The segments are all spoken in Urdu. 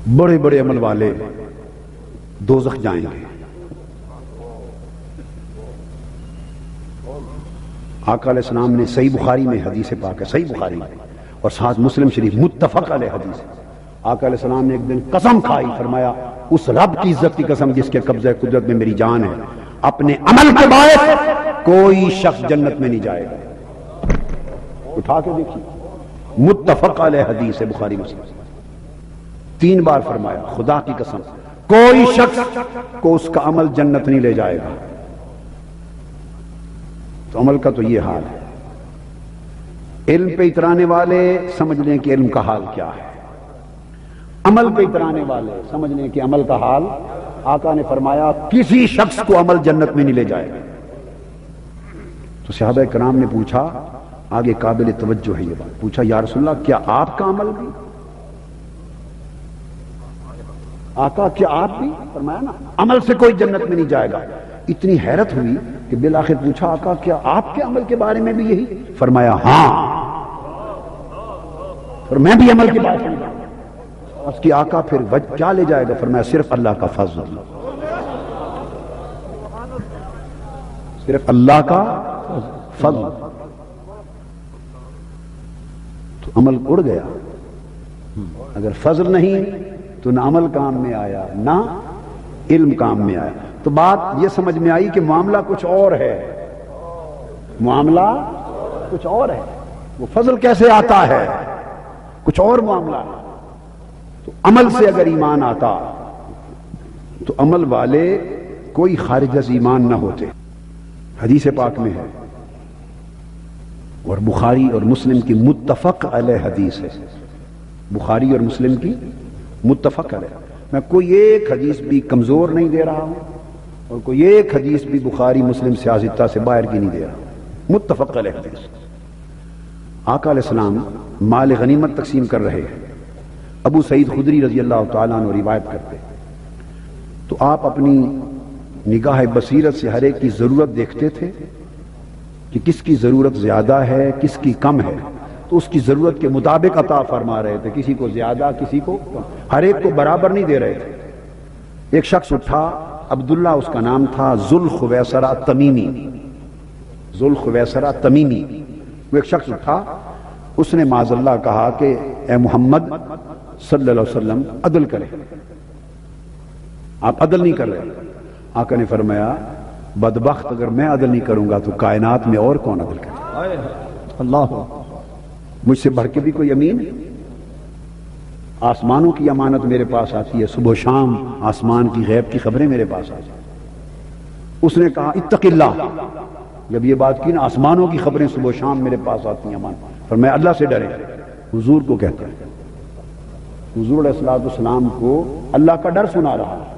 بڑے بڑے عمل والے دوزخ جائیں گے. آقا علیہ السلام نے صحیح بخاری میں حدیث پاک ہے، صحیح بخاری میں اور ساتھ مسلم شریف متفق علیہ حدیث ہے. آقا علیہ السلام نے ایک دن قسم کھائی، فرمایا اس رب کی عزت کی قسم جس کے قبضہ قدرت میں میری جان ہے، اپنے عمل کے باعث کوئی شخص جنت میں نہیں جائے گا. اٹھا کے دیکھیے، متفق علیہ حدیث ہے بخاری مسلم. 3 بار فرمایا خدا کی قسم کوئی شخص کو اس کا عمل جنت نہیں لے جائے گا. تو عمل کا تو یہ حال ہے. علم پہ اترانے والے سمجھ لیں کہ علم کا حال کیا ہے، عمل پہ اترانے والے سمجھ لیں کہ عمل کا حال. آقا نے فرمایا کسی شخص کو عمل جنت میں نہیں لے جائے گا. تو صحابہ کرام نے پوچھا، آگے قابل توجہ ہے یہ بات، پوچھا یا رسول اللہ کیا آپ کا عمل بھی؟ آقا کیا آپ بھی؟ فرمایا نا عمل سے کوئی جنت میں نہیں جائے گا. اتنی حیرت ہوئی کہ بالآخر پوچھا آقا کیا آپ کے عمل کے بارے میں بھی یہی؟ فرمایا ہاں. اور میں بھی عمل کے بارے میں. اس کی آقا پھر کیا لے جائے گا؟ فرمایا صرف اللہ کا فضل، صرف اللہ کا فضل. تو عمل اڑ گیا. اگر فضل نہیں تو نہ عمل کام میں آیا نہ علم کام میں آیا. تو بات یہ سمجھ میں آئی کہ معاملہ کچھ اور ہے، معاملہ کچھ اور ہے. وہ فضل کیسے آتا ہے؟ کچھ اور معاملہ ہے. تو عمل سے اگر ایمان آتا تو عمل والے کوئی خارج از ایمان نہ ہوتے. حدیث پاک میں ہے اور بخاری اور مسلم کی متفق علیہ حدیث ہے. بخاری اور مسلم کی متفق علیہ. میں کوئی ایک حدیث بھی کمزور نہیں دے رہا ہوں اور کوئی ایک حدیث بھی بخاری مسلم سیاستہ سے باہر کی نہیں دے رہا. متفق علیہ حدیث. آقا علیہ السلام مال غنیمت تقسیم کر رہے ہیں. ابو سعید خدری رضی اللہ تعالیٰ عنہ روایت کرتے تو آپ اپنی نگاہ بصیرت سے ہر ایک کی ضرورت دیکھتے تھے کہ کس کی ضرورت زیادہ ہے کس کی کم ہے، تو اس کی ضرورت کے مطابق عطا فرما رہے تھے. کسی کو زیادہ کسی کو کم، ہر ایک کو برابر نہیں دے رہے تھے. ایک شخص اٹھا، عبداللہ اس کا نام تھا، ذوالخویسرہ تمیمی. ذوالخویسرہ تمیمی وہ ایک شخص اٹھا، اس نے معاذ اللہ کہا کہ اے محمد صلی اللہ علیہ وسلم عدل کرے، آپ عدل نہیں کر رہے. آقا نے فرمایا بدبخت اگر میں عدل نہیں کروں گا تو کائنات میں اور کون عدل کرے؟ اللہ، مجھ سے بڑھ کے بھی کوئی امین؟ آسمانوں کی امانت میرے پاس آتی ہے، صبح و شام آسمان کی غیب کی خبریں میرے پاس آتی ہیں. اس نے کہا اتق اللہ. جب یہ بات کی نا آسمانوں کی خبریں صبح و شام میرے پاس آتی ہیں امان، فرمایا اللہ سے ڈرے. حضور کو کہتا ہے، حضور علیہ السلام کو اللہ کا ڈر سنا رہا ہے.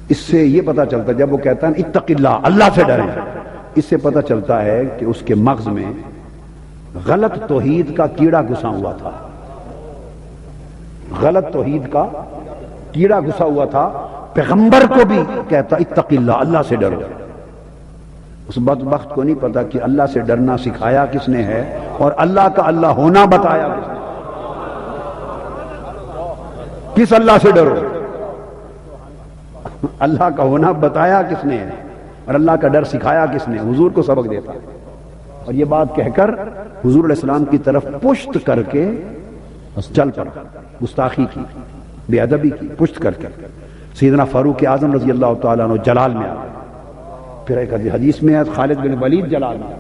اس سے یہ پتا چلتا ہے جب وہ کہتا ہے اتق اللہ، اللہ سے ڈریں، اس سے پتا چلتا ہے کہ اس کے مغز میں غلط توحید کا کیڑا گھسا ہوا تھا. غلط توحید کا کیڑا گھسا ہوا تھا. پیغمبر کو بھی کہتا اتق اللہ، اللہ سے ڈرو. اس بدبخت کو نہیں پتا کہ اللہ سے ڈرنا سکھایا کس نے ہے اور اللہ کا اللہ ہونا بتایا کس نے. کس اللہ سے ڈرو؟ اللہ کا ہونا بتایا کس نے اور اللہ کا ڈر سکھایا کس نے؟ حضور کو سبق دیتا. اور یہ بات کہہ کر حضور علیہ السلام کی طرف پشت کر کے چل پڑا. گستاخی کی، بے ادبی کی، پشت کر کے. سیدنا فاروق اعظم رضی اللہ تعالیٰ عنہ جلال میں آ گئے. پھر ایک حدیث میں ہے خالد بن ولید جلال میں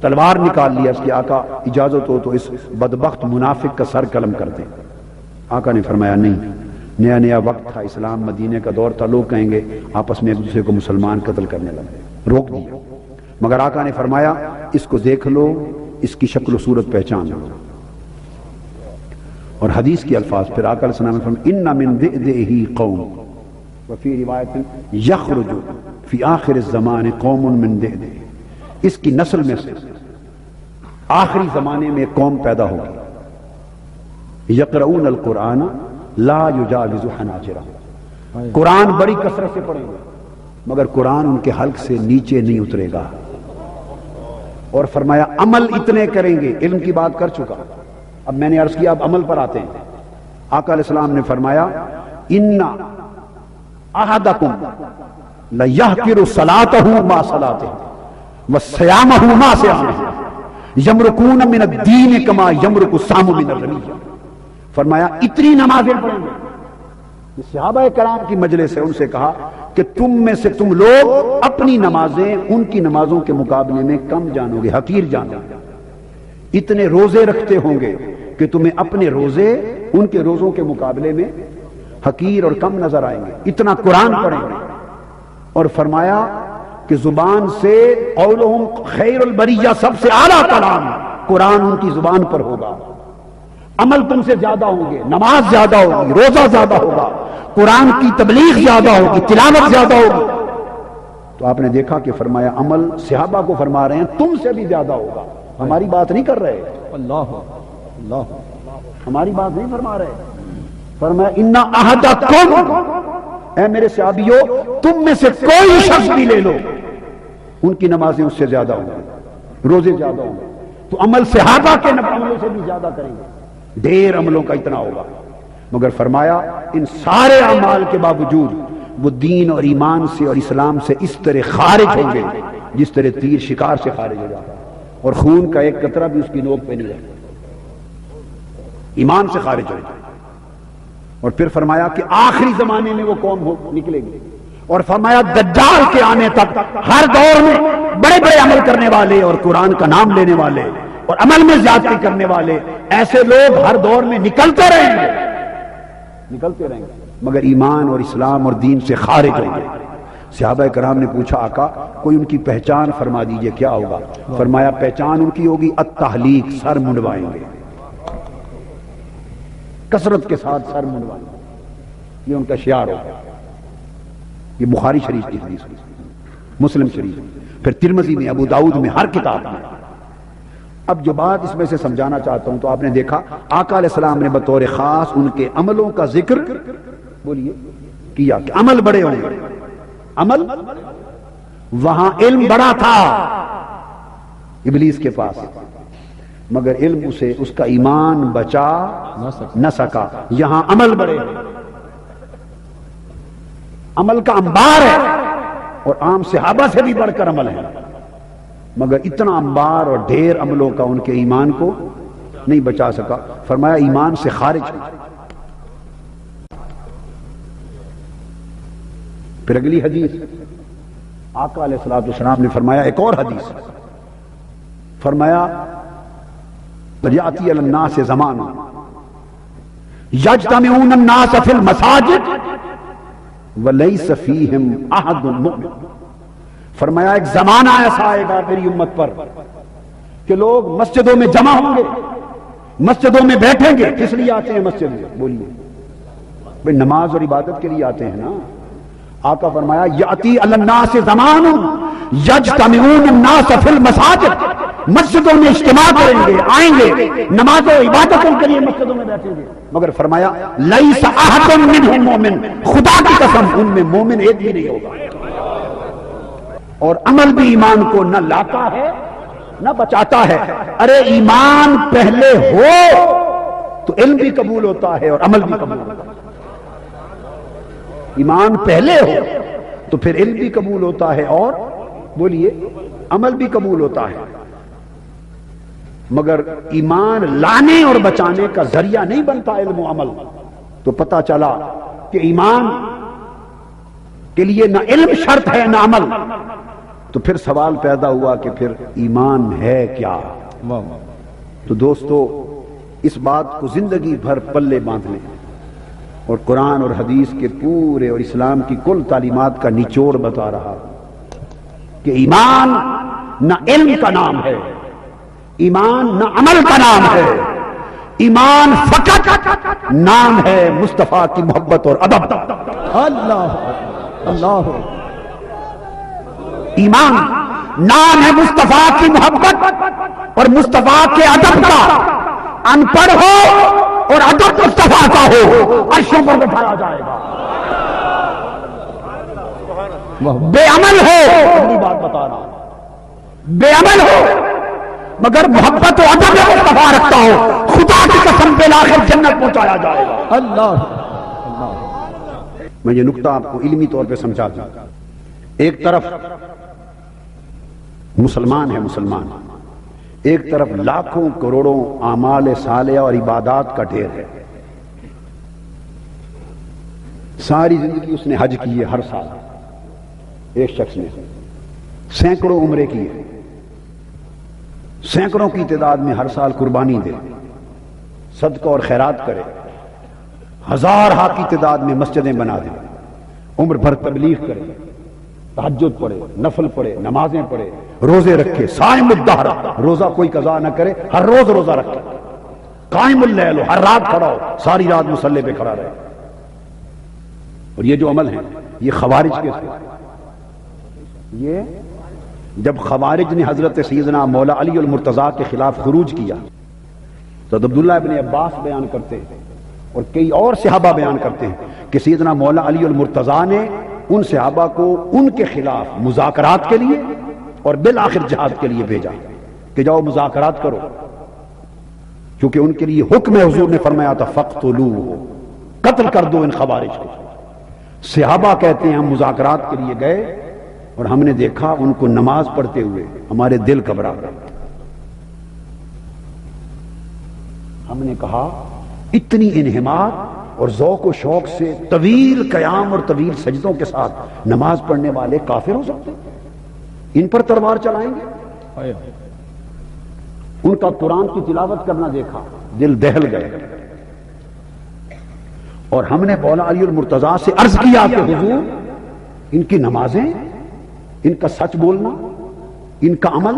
تلوار نکال لیا. اس کی آقا اجازت ہو تو اس بدبخت منافق کا سر قلم کر دیں. آقا نے فرمایا نہیں، نیا نیا وقت تھا، اسلام مدینے کا دور تھا، لوگ کہیں گے آپس میں ایک دوسرے کو مسلمان قتل کرنے لگے. روک دیا. مگر آقا نے فرمایا اس کو دیکھ لو، اس کی شکل و صورت پہچان لو. اور حدیث کی الفاظ پھر آقا علیہ السلام نے فرمایا ان من ذئذئہ قوم وفی روایت یخرج فی آخر الزمان قوم من ذئذئہ. اس کی نسل میں سے آخری زمانے میں قوم پیدا ہوگی یقرؤون القرآن لا یجاوز حناجرہم. قرآن بڑی کثرت سے پڑھیں گے مگر قرآن ان کے حلق سے نیچے نہیں اترے گا. اور فرمایا عمل اتنے کریں گے. علم کی بات کر چکا، اب میں نے عرض کیا اب عمل پر آتے ہیں. آقا علیہ السلام نے فرمایا ان احدکم لیحقر صلاتہ ما صلاتہ وصیامہ ما صیامہ یمرقون من الدین کما یمرق السام من الرمیہ. فرمایا اتنی نمازیں پڑھیں گے. صحابہ کرام کی مجلس سے ان سے کہا کہ تم میں سے تم لوگ اپنی نمازیں ان کی نمازوں کے مقابلے میں کم جانو گے، حقیر جانو گے. اتنے روزے رکھتے ہوں گے کہ تمہیں اپنے روزے ان کے روزوں کے مقابلے میں حقیر اور کم نظر آئیں گے. اتنا قرآن پڑھیں گے. اور فرمایا کہ زبان سے قولہم خیر البریہ، سب سے اعلیٰ کلام قرآن ان کی زبان پر ہوگا. عمل تم سے زیادہ ہوں گے، نماز زیادہ ہوگی، روزہ زیادہ ہوگا، قرآن کی تبلیغ زیادہ ہوگی، تلاوت زیادہ ہوگی. تو آپ نے دیکھا کہ فرمایا عمل صحابہ کو فرما رہے ہیں تم سے بھی زیادہ ہوگا. ہماری بات نہیں کر رہے، اللہ اللہ ہماری بات نہیں فرما رہے. فرمایا ان احدکم، اے میرے صحابیو تم میں سے کوئی شخص بھی لے لو ان کی نمازیں اس سے زیادہ ہوں گی، روزے زیادہ ہوں گے. تو عمل صحابہ کے عملوں سے بھی زیادہ کریں گے، ڈھیر عملوں کا اتنا ہوگا. مگر فرمایا ان سارے اعمال کے باوجود وہ دین اور ایمان سے اور اسلام سے اس طرح خارج ہوں گے جس طرح تیر شکار سے خارج ہو جاتا ہے اور خون کا ایک قطرہ بھی اس کی نوک پہ نہیں رہتا. ایمان سے خارج ہو جائے. اور پھر فرمایا کہ آخری زمانے میں وہ قوم نکلے گی. اور فرمایا دجال کے آنے تک ہر دور میں بڑے بڑے عمل کرنے والے اور قرآن کا نام لینے والے اور عمل میں زیادتی کرنے والے ایسے لوگ ہر دور میں نکلتے رہیں گے، نکلتے رہیں گے، مگر ایمان اور اسلام اور دین سے خارج ہوں گے. صحابہ کرام نے پوچھا آقا کوئی ان کی پہچان فرما دیجئے کیا ہوگا؟ فرمایا پہچان ان کی ہوگی التحلیق، سر منڈوائیں گے، کثرت کے ساتھ سر منڈوائیں گے. یہ ان کا شعار ہوگا. یہ بخاری شریف کی حدیث ہے، مسلم شریف، پھر ترمذی میں، ابو داؤد میں، ہر کتاب میں. اب جو بات اس میں سے سمجھانا چاہتا ہوں تو آپ نے دیکھا آقا علیہ السلام نے بطور خاص ان کے عملوں کا ذکر بولیے کیا کہ عمل بڑے ہوں گے. عمل وہاں علم بڑا تھا ابلیس کے پاس، مگر علم اسے اس کا ایمان بچا نہ سکا. یہاں عمل بڑے ہیں، عمل کا انبار ہے اور عام صحابہ سے بھی بڑھ کر عمل ہے، مگر اتنا انبار اور ڈھیر عملوں کا ان کے ایمان کو نہیں بچا سکا. فرمایا ایمان سے خارج. پھر اگلی حدیث آقا علیہ الصلوۃ والسلام نے فرمایا، ایک اور حدیث فرمایا یاتی علی الناس زمان یجتمعون الناس فی المساجد ولیس فیہم احد مؤمن. فرمایا ایک زمانہ ایسا آئے گا میری امت پر کہ لوگ مسجدوں میں جمع ہوں گے، مسجدوں میں بیٹھیں گے. کس لیے آتے ہیں مسجد میں؟ بولیے بھئی نماز اور عبادت کے لیے آتے ہیں نا. آقا فرمایا یاتی علی الناس زمان یجتمعون الناس فی المساجد، مسجدوں میں اجتماع کریں گے، آئیں گے، نماز و عبادتوں کے لیے مسجدوں میں بیٹھیں گے. مگر فرمایا لیس احد منہم مومن، خدا کی قسم ان میں مومن ایک بھی نہیں ہوگا. اور عمل بھی ایمان کو نہ لاتا ہے نہ بچاتا ہے. ارے ایمان پہلے ہو تو علم بھی قبول ہوتا ہے اور عمل بھی قبول ہوتا ہے. ایمان پہلے ہو تو پھر علم بھی قبول ہوتا ہے اور بولیے عمل بھی قبول ہوتا ہے. مگر ایمان لانے اور بچانے کا ذریعہ نہیں بنتا علم و عمل. تو پتہ چلا کہ ایمان کے لیے نہ علم شرط ہے نہ عمل. تو پھر سوال پیدا ہوا کہ پھر ایمان ہے کیا؟ تو دوستو اس بات کو زندگی بھر پلے باندھ لیں اور قرآن اور حدیث کے پورے اور اسلام کی کل تعلیمات کا نچوڑ بتا رہا کہ ایمان نہ علم کا نام ہے، ایمان نہ عمل کا نام ہے، ایمان فقط نام ہے مصطفیٰ کی محبت اور ادب. اللہ اللہ ایمان نام ہے مصطفیٰ کی محبت اور مصطفیٰ کے ادب کا. ان پڑھ ہو اور ادب مصطفیٰ کا ہو عرشوں پر بٹھایا جائے گا. بے عمل ہو، اگلی بات بتا رہا ہوں، بے عمل ہو مگر محبت و ادب مصطفیٰ رکھتا ہو، خدا خدا کی قسم بالآخر جنت پہنچایا جائے گا۔ اللہ میں یہ نقطہ آپ کو علمی طور پہ سمجھا دوں۔ ایک طرف مسلمان ہے مسلمان، ایک طرف لاکھوں کروڑوں اعمال صالحہ اور عبادات کا ڈھیر ہے۔ ساری زندگی اس نے حج کی ہے، ہر سال ایک شخص نے سینکڑوں عمرے کی ہے، سینکڑوں کی تعداد میں ہر سال قربانی دے، صدقہ اور خیرات کرے، ہزارہ کی تعداد میں مسجدیں بنا دے، عمر بھر تبلیغ کرے، تہجد پڑھے، نفل پڑھے، نمازیں پڑھے، روزے رکھے، صائم الدہر، روزہ کوئی قضا نہ کرے، ہر روز روزہ رکھے، قائم اللیل ہو، ہر رات کھڑا ہو، ساری رات مصلی پہ کھڑا رہے۔ اور یہ جو عمل ہیں یہ خوارج کے تھے۔ یہ جب خوارج نے حضرت سیدنا مولا علی المرتضیٰ کے خلاف خروج کیا تو عبداللہ ابن عباس بیان کرتے ہیں اور کئی اور صحابہ بیان کرتے ہیں کہ سیدنا مولا علی المرتضیٰ نے ان صحابہ کو ان کے خلاف مذاکرات کے لیے اور بالآخر جہاد کے لیے بھیجا کہ جاؤ مذاکرات کرو، کیونکہ ان کے لیے حکم حضور نے فرمایا تھا فقتلوہ، قتل کر دو ان خوارج کو۔ صحابہ کہتے ہیں ہم مذاکرات کے لیے گئے اور ہم نے دیکھا ان کو نماز پڑھتے ہوئے ہمارے دل گھبرا گئے۔ ہم نے کہا اتنی انہماک اور ذوق و شوق سے طویل قیام اور طویل سجدوں کے ساتھ نماز پڑھنے والے کافر ہو سکتے ان پر تلوار چلائیں گے؟ ان کا قرآن کی تلاوت کرنا دیکھا، دل دہل گئے، اور ہم نے مولا علی المرتضیٰ سے عرض کیا کہ حضور ان کی نمازیں، ان کا سچ بولنا، ان کا عمل،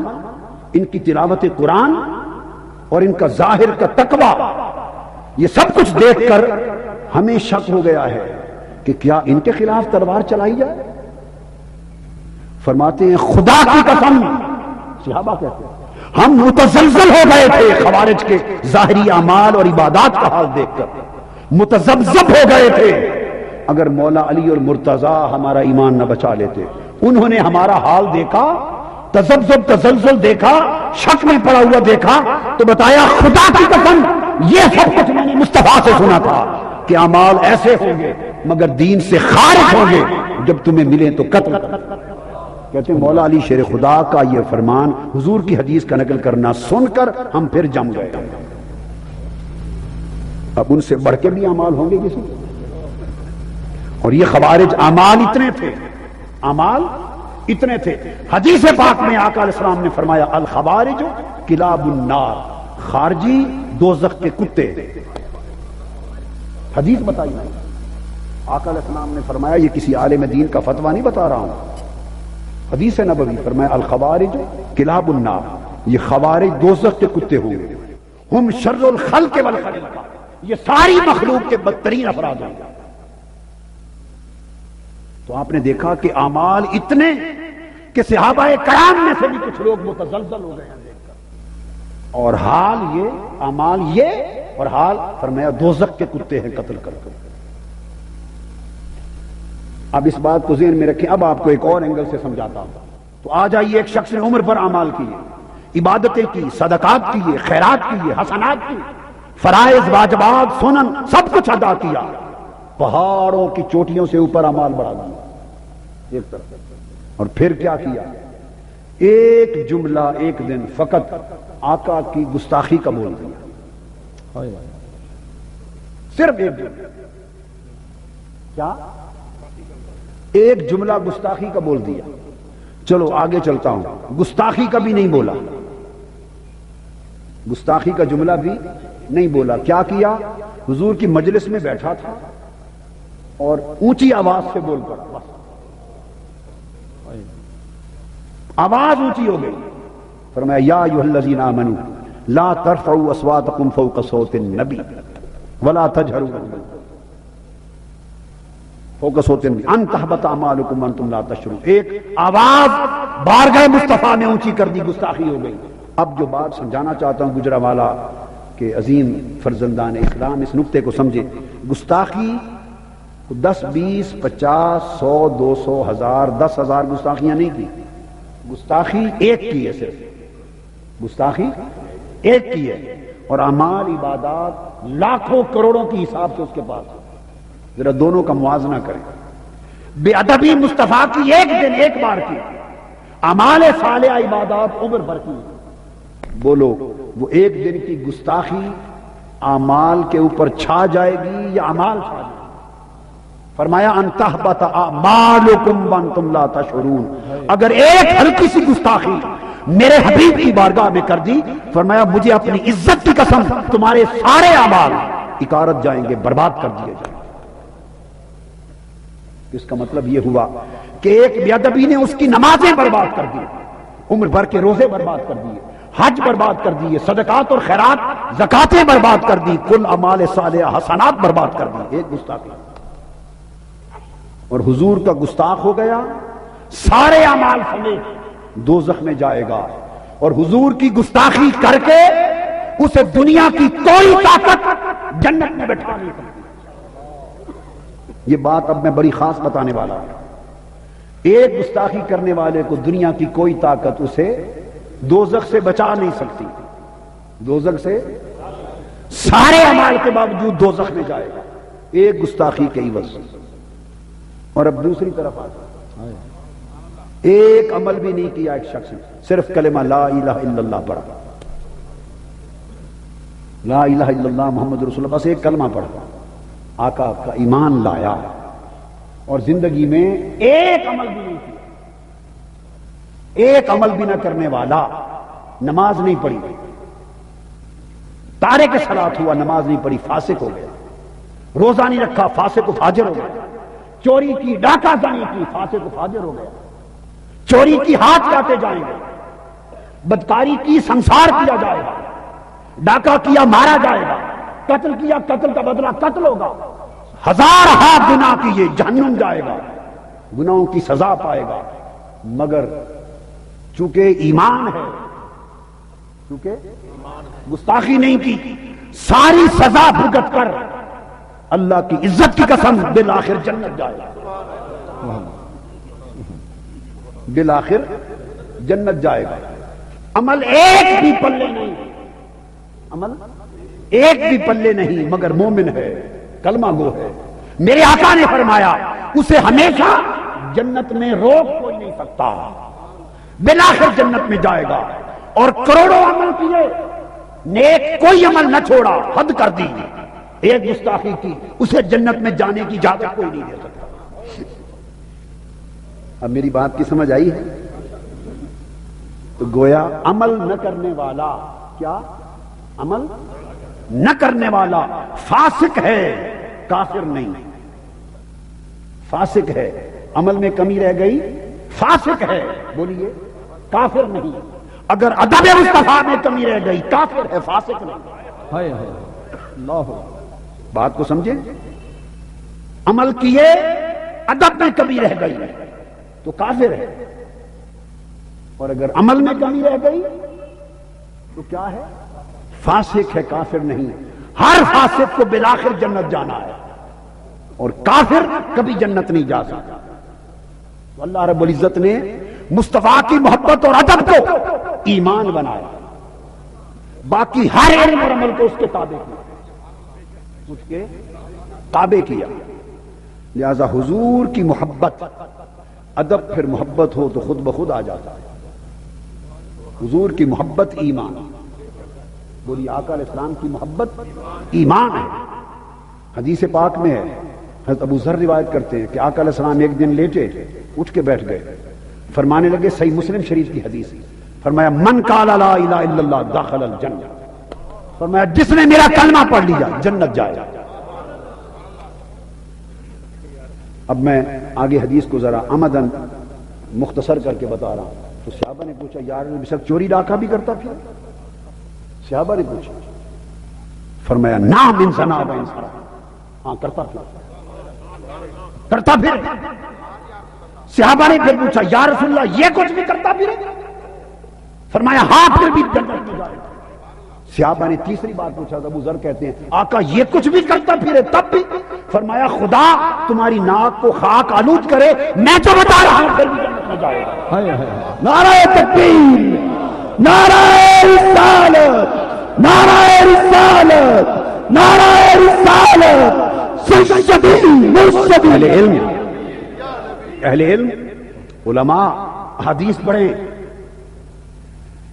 ان کی تلاوت قرآن اور ان کا ظاہر کا تقوی، یہ سب کچھ دیکھ کر ہمیں شک ہو گیا ہے کہ کیا ان کے خلاف تلوار چلائی جائے؟ فرماتے ہیں خدا کی قسم، صحابہ کہتے ہیں ہم متزلزل ہو گئے تھے خوارج کے ظاہری اعمال اور عبادات کا حال دیکھ کر، متذبذب ہو گئے تھے۔ اگر مولا علی اور مرتضیٰ ہمارا ایمان نہ بچا لیتے، انہوں نے ہمارا حال دیکھا، تذبذب تزلزل دیکھا، شک میں پڑا ہوا دیکھا، تو بتایا خدا کی قسم یہ سب کچھ میں نے مصطفیٰ سے سنا تھا کہ اعمال ایسے ہوں گے مگر دین سے خارج ہوں گے، جب تمہیں ملے تو قتل کر۔ کہتے ہیں مولا علی شیر خدا کا یہ فرمان حضور کی حدیث کا نقل کرنا سن کر ہم پھر جم گئے۔ اب ان سے بڑھ کے بھی اعمال ہوں گے کسی؟ اور یہ خوارج اعمال اتنے تھے، اعمال اتنے تھے۔ حدیث پاک میں آقا علیہ السلام نے فرمایا الخوارج کلاب النار، خارجی دوزخ کے کتے۔ حدیث بتائی آقا علیہ السلام نے فرمایا، یہ کسی عالم دین کا فتویٰ نہیں بتا رہا ہوں، حدیث نبوی، فرمایا الخوارج کلاب النار، یہ خوارج دوزخ کے کتے ہوں گے، ہم شر الخلق والخلیقہ، یہ ساری مخلوق کے بدترین افراد ہوں گے۔ تو آپ نے دیکھا کہ اعمال اتنے کہ صحابہ کرام میں سے بھی کچھ لوگ متزلزل ہو گئے ہیں دیکھ کر، اور حال یہ، اعمال یہ، اور حال فرمایا دوزخ کے کتے ہیں قتل کر کر۔ اب اس بات کو ذہن میں رکھیں، اب آپ کو ایک اور اینگل سے سمجھاتا ہوں۔ تو آ جائیے، ایک شخص نے عمر پر اعمال کیے، عبادتیں کی، صدقات کیے، خیرات کیے، حسنات کی، فرائض، واجبات، سنن، سب کچھ ادا کیا، پہاڑوں کی چوٹیوں سے اوپر اعمال بڑھا دیا ایک طرف، اور پھر کیا کیا؟ ایک جملہ ایک دن فقط آقا کی گستاخی کا بول دیا، صرف ایک جملہ، کیا؟ ایک جملہ گستاخی کا بول دیا۔ چلو آگے چلتا ہوں، گستاخی کا بھی نہیں بولا، گستاخی کا جملہ بھی نہیں بولا۔ کیا کیا؟ حضور کی مجلس میں بیٹھا تھا اور اونچی آواز سے بول پڑا، بس آواز اونچی ہو گئی، فرمایا یا ایھا الذین آمنوا لا ترفعوا اصواتکم فوق صوت النبی ولا تجهروا فوق صوت النبی ان تحبط اعمالکم وانتم لا تشعرون۔ ایک آواز بارگاہ مصطفیٰ میں اونچی کر دی، گستاخی ہو گئی۔ اب جو بات سمجھانا چاہتا ہوں گجرانوالہ کہ عظیم فرزندان اسلام اس نقطے کو سمجھے، گستاخی 10 20 50 100 200 1000 10,000 گستاخیاں نہیں کی، گستاخی ایک کی ہے، صرف گستاخی ایک کی ہے، اور اعمال عبادات لاکھوں کروڑوں کی حساب سے اس کے پاس ہے. ذرا دونوں کا موازنہ کریں. بے ادبی مصطفیٰ کی ایک دن ایک بار کی، اعمال صالحہ عبادات عمر بھر کی. بولو وہ ایک دن کی گستاخی اعمال کے اوپر چھا جائے گی یا اعمال چھا جائے گی؟ فرمایا ان تحبط اعمالکم وانتم لا تشعرون. اگر ایک ہلکی سی گستاخی میرے حبیب کی بارگاہ میں کر دی، فرمایا مجھے اپنی عزت کی قسم تمہارے سارے اعمال اکارت جائیں گے، برباد کر دیے جائیں گے. اس کا مطلب یہ ہوا کہ ایک بے ادبی نے اس کی نمازیں برباد کر دی، عمر بھر کے روزے برباد کر دیے، حج برباد کر دیے، صدقات اور خیرات زکاتیں برباد کر دی، کل اعمال صالحہ حسنات برباد کر دی. ایک گستاخی. اور حضور کا گستاخ ہو گیا، سارے اعمال سمیت دوزخ میں جائے گا. اور حضور کی گستاخی کر کے اسے دنیا کی کوئی طاقت جنت میں بٹھا نہیں سکتی. یہ بات اب میں بڑی خاص بتانے والا ہوں. ایک گستاخی کرنے والے کو دنیا کی کوئی طاقت اسے دوزخ سے بچا نہیں سکتی. دوزخ سے سارے اعمال کے باوجود دوزخ میں جائے گا ایک گستاخی کے عوض. اور اب دوسری طرف آتا، ایک عمل بھی نہیں کیا ایک شخص نے، صرف کلمہ لا الہ الا اللہ پڑھا، لا الہ الا اللہ محمد رسول اللہ، بس ایک کلمہ پڑھا، آقا کا ایمان لایا، اور زندگی میں ایک عمل بھی نہیں کیا. ایک عمل بھی نہ کرنے والا، نماز نہیں پڑھی، تارک صلاۃ ہوا، نماز نہیں پڑھی، فاسق ہو گیا. روزہ نہیں رکھا، فاسق و فاجر ہو گیا. چوری کی، ڈاکہ زنی کی، فاسق و فاجر ہو گیا. چوری کی ہاتھ کاٹے جائیں گے، بدکاری کی سنسار کیا جائے گا، ڈاکہ کیا مارا جائے گا، قتل کیا قتل کا بدلہ قتل ہوگا، ہزار ہاتھ گناہ کیے جہنم جائے گا، گناہوں کی سزا پائے گا. مگر چونکہ ایمان ہے، چونکہ گستاخی نہیں کی، ساری سزا بھگت کر اللہ کی عزت کی قسم بالآخر جنت جائے گا. بالآخر جنت جائے گا. عمل ایک بھی پلے نہیں، عمل ایک بھی پلے نہیں، مگر مومن ہے، کلمہ گو ہے. میرے آقا نے فرمایا اسے ہمیشہ جنت میں روک کوئی نہیں سکتا، بالآخر جنت میں جائے گا. اور کروڑوں عمل کیے، نیک کوئی عمل نہ چھوڑا، حد کر دی، ایک گستاخی کی، اسے جنت میں جانے کی اجازت کوئی نہیں دے سکتا. اب میری بات کی سمجھ آئی ہے؟ تو گویا عمل نہ کرنے والا، کیا عمل نہ کرنے والا فاسق ہے، کافر نہیں. فاسق ہے، عمل میں کمی رہ گئی، فاسق ہے، بولیے کافر نہیں. اگر ادب مصطفیٰ میں کمی رہ گئی، کافر ہے، فاسق نہیں. اللہ، بات کو سمجھیں. عمل کیے، ادب میں کمی رہ گئی تو کافر ہے، اور اگر عمل میں کمی رہ گئی تو کیا ہے؟ فاسق ہے، کافر نہیں. ہر فاسق کو بالآخر جنت جانا ہے، اور کافر کبھی جنت نہیں جا سکتا. تو اللہ رب العزت نے مصطفیٰ کی محبت اور ادب کو ایمان بنایا، باقی ہر علم اور عمل کو اس کے تابع کیا، اس کے تابع کیا. لہذا حضور کی محبت، ادب پھر محبت ہو تو خود بخود آ جاتا ہے. حضور کی محبت ایمان. بولی آقا علیہ السلام کی محبت ایمان ہے. حدیث پاک میں ہے، حضرت ابو ذر روایت کرتے ہیں کہ آقا علیہ السلام ایک دن لیٹے، اٹھ کے بیٹھ گئے، فرمانے لگے، صحیح مسلم شریف کی حدیث، فرمایا من قال لا الہ الا اللہ دخل الجنہ. فرمایا جس نے میرا کلمہ پڑھ لیا جنت جائے گا. اب میں آگے حدیث کو ذرا عمدن مختصر کر کے بتا رہا ہوں. تو صحابہ نے پوچھا یار بے شک چوری ڈاکہ بھی کرتا پھر؟ صحابہ نے پوچھا، فرمایا نعم ان زنا و ان سرق. ہاں کرتا پھر. صحابہ نے پھر پوچھا یا رسول اللہ یہ کچھ بھی کرتا پھر؟ فرمایا ہاں پھر بھی جنت میں جائے گا. صحابہ نے تیسری بات پوچھا، ابو ذر کہتے ہیں آقا یہ کچھ بھی کرتا پھرے تب بھی؟ فرمایا خدا تمہاری ناک کو خاک آلود کرے، میں جو بتا رہا ہوں پھر بھی جنت میں جائے گا. نعرہ تکبیر، نعرہ رسالت، نعرہ رسالت، نعرہ رسالت، سیدی مرشدی۔ اہل علم علماء حدیث پڑھیں،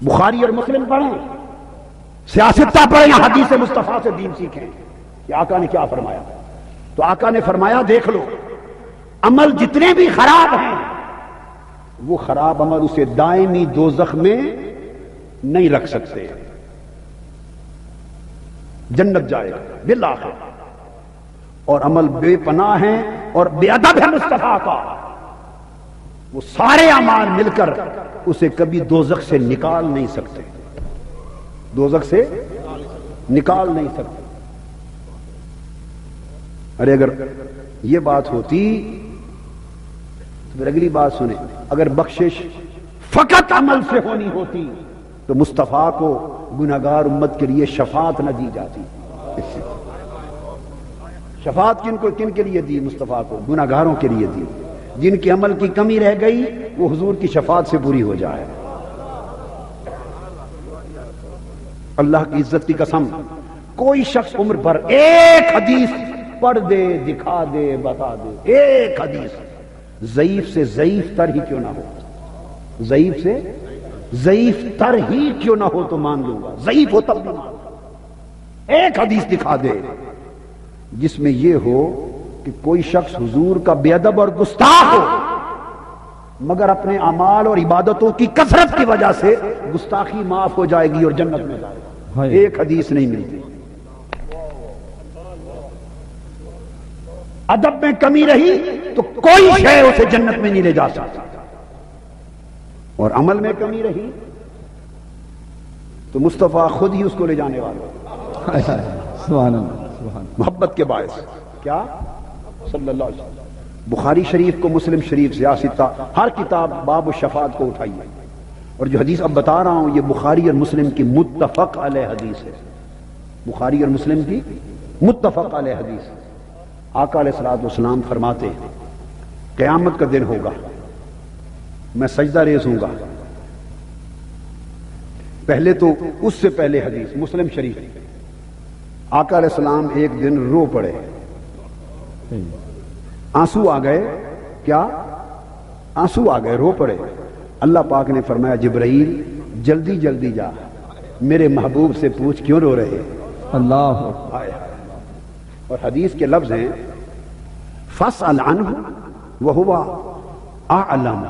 بخاری اور مسلم پڑھیں، سیاستہ پڑھیں، حدیث مصطفیٰ سے دین سیکھیں کہ آقا نے کیا فرمایا۔ تو آقا نے فرمایا دیکھ لو، عمل جتنے بھی خراب ہیں وہ خراب عمل اسے دائمی دوزخ میں نہیں رکھ سکتے، جنت جائے گا بالآخر۔ اور عمل بے پناہ ہیں اور بے ادب ہے مصطفیٰ کا، وہ سارے اعمال مل کر اسے کبھی دوزخ سے نکال نہیں سکتے، دوزخ سے نکال نہیں سکتے۔ ارے اگر یہ بات ہوتی تو پھر اگلی بات سنیں، اگر بخشش فقط عمل سے ہونی ہوتی تو مصطفیٰ کو گناہگار امت کے لیے شفاعت نہ دی جاتی۔ شفاعت کن کے لیے دی؟ مصطفیٰ کو گناہگاروں کے لیے دی، جن کے عمل کی کمی رہ گئی وہ حضور کی شفاعت سے پوری ہو جائے۔ اللہ کی عزت کی قسم، کوئی شخص عمر پر ایک حدیث پڑھ دے، دکھا دے، بتا دے، ایک حدیث ضعیف سے ضعیف تر ہی کیوں نہ ہو، ضعیف سے ضعیف تر ہی کیوں نہ ہو تو مان لوں گا، ضعیف ہو تب بھی مان لوں گا۔ ایک حدیث دکھا دے جس میں یہ ہو کہ کوئی شخص حضور کا بے ادب اور گستاخ ہو مگر اپنے اعمال اور عبادتوں کی کثرت کی وجہ سے گستاخی معاف ہو جائے گی اور جنت میں جائے گا، ایک حدیث نہیں ملتی۔ ادب میں کمی رہی تو کوئی شے اسے جنت میں نہیں لے جا سکتا، اور عمل میں کمی رہی تو مصطفیٰ خود ہی اس کو لے جانے والا۔ سبحان اللہ، سبحان اللہ۔ محبت کے باعث کیا صلی اللہ علیہ وسلم، بخاری شریف کو، مسلم شریف، سیاستہ، ہر کتاب باب الشفاعت کو اٹھائیے، اور جو حدیث اب بتا رہا ہوں یہ بخاری اور مسلم کی متفق علیہ حدیث ہے، بخاری اور مسلم کی متفق علیہ حدیث ہے۔ آقا علیہ الصلوۃ والسلام فرماتے ہیں قیامت کا دن ہوگا، میں سجدہ ریز ہوں گا۔ پہلے تو اس سے پہلے حدیث مسلم شریف، آقا علیہ السلام ایک دن رو پڑے، آنسو آ گئے، کیا آنسو آ گئے، رو پڑے۔ اللہ پاک نے فرمایا جبرائیل جلدی جلدی جا، میرے محبوب سے پوچھ کیوں رو رہے۔ اللہ اور حدیث کے لفظ ہیں فاسأل عنہ وہو اعلم،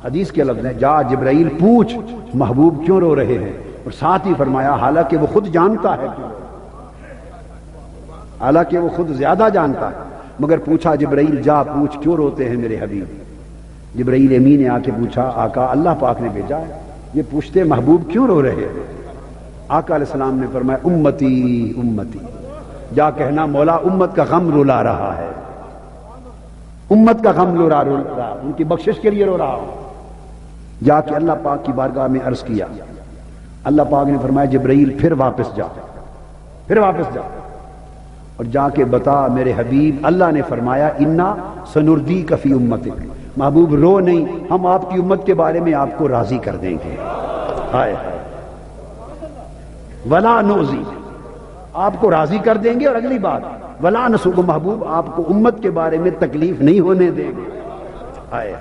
حدیث کے لفظ ہیں جا جبرائیل پوچھ محبوب کیوں رو رہے ہیں، اور ساتھ ہی فرمایا حالانکہ وہ خود جانتا ہے کیوں، حالانکہ وہ خود زیادہ جانتا ہے، مگر پوچھا جبرائیل جا پوچھ کیوں روتے ہیں میرے حبیب۔ جبرائیل امین نے آ کے پوچھا آقا اللہ پاک نے بھیجا ہے، یہ پوچھتے محبوب کیوں رو رہے ہیں۔ آقا علیہ السلام نے فرمایا امتی امتی، جا کہنا مولا امت کا غم رلا رہا ہے، امت کا غم رلا رہا، ان کی بخشش کے لیے رو رہا ہوں۔ جا کے اللہ پاک کی بارگاہ میں عرض کیا، اللہ پاک نے فرمایا جبرائیل پھر واپس جا، پھر واپس جا اور جا کے بتا میرے حبیب اللہ نے فرمایا انا سنردیک فی امتک، محبوب رو نہیں، ہم آپ کی امت کے بارے میں آپ کو راضی کر دیں گے، ہائے ولا نوزی، آپ کو راضی کر دیں گے، اور اگلی بات ولا نسوق، محبوب آپ کو امت کے بارے میں تکلیف نہیں ہونے دیں گے، ہائے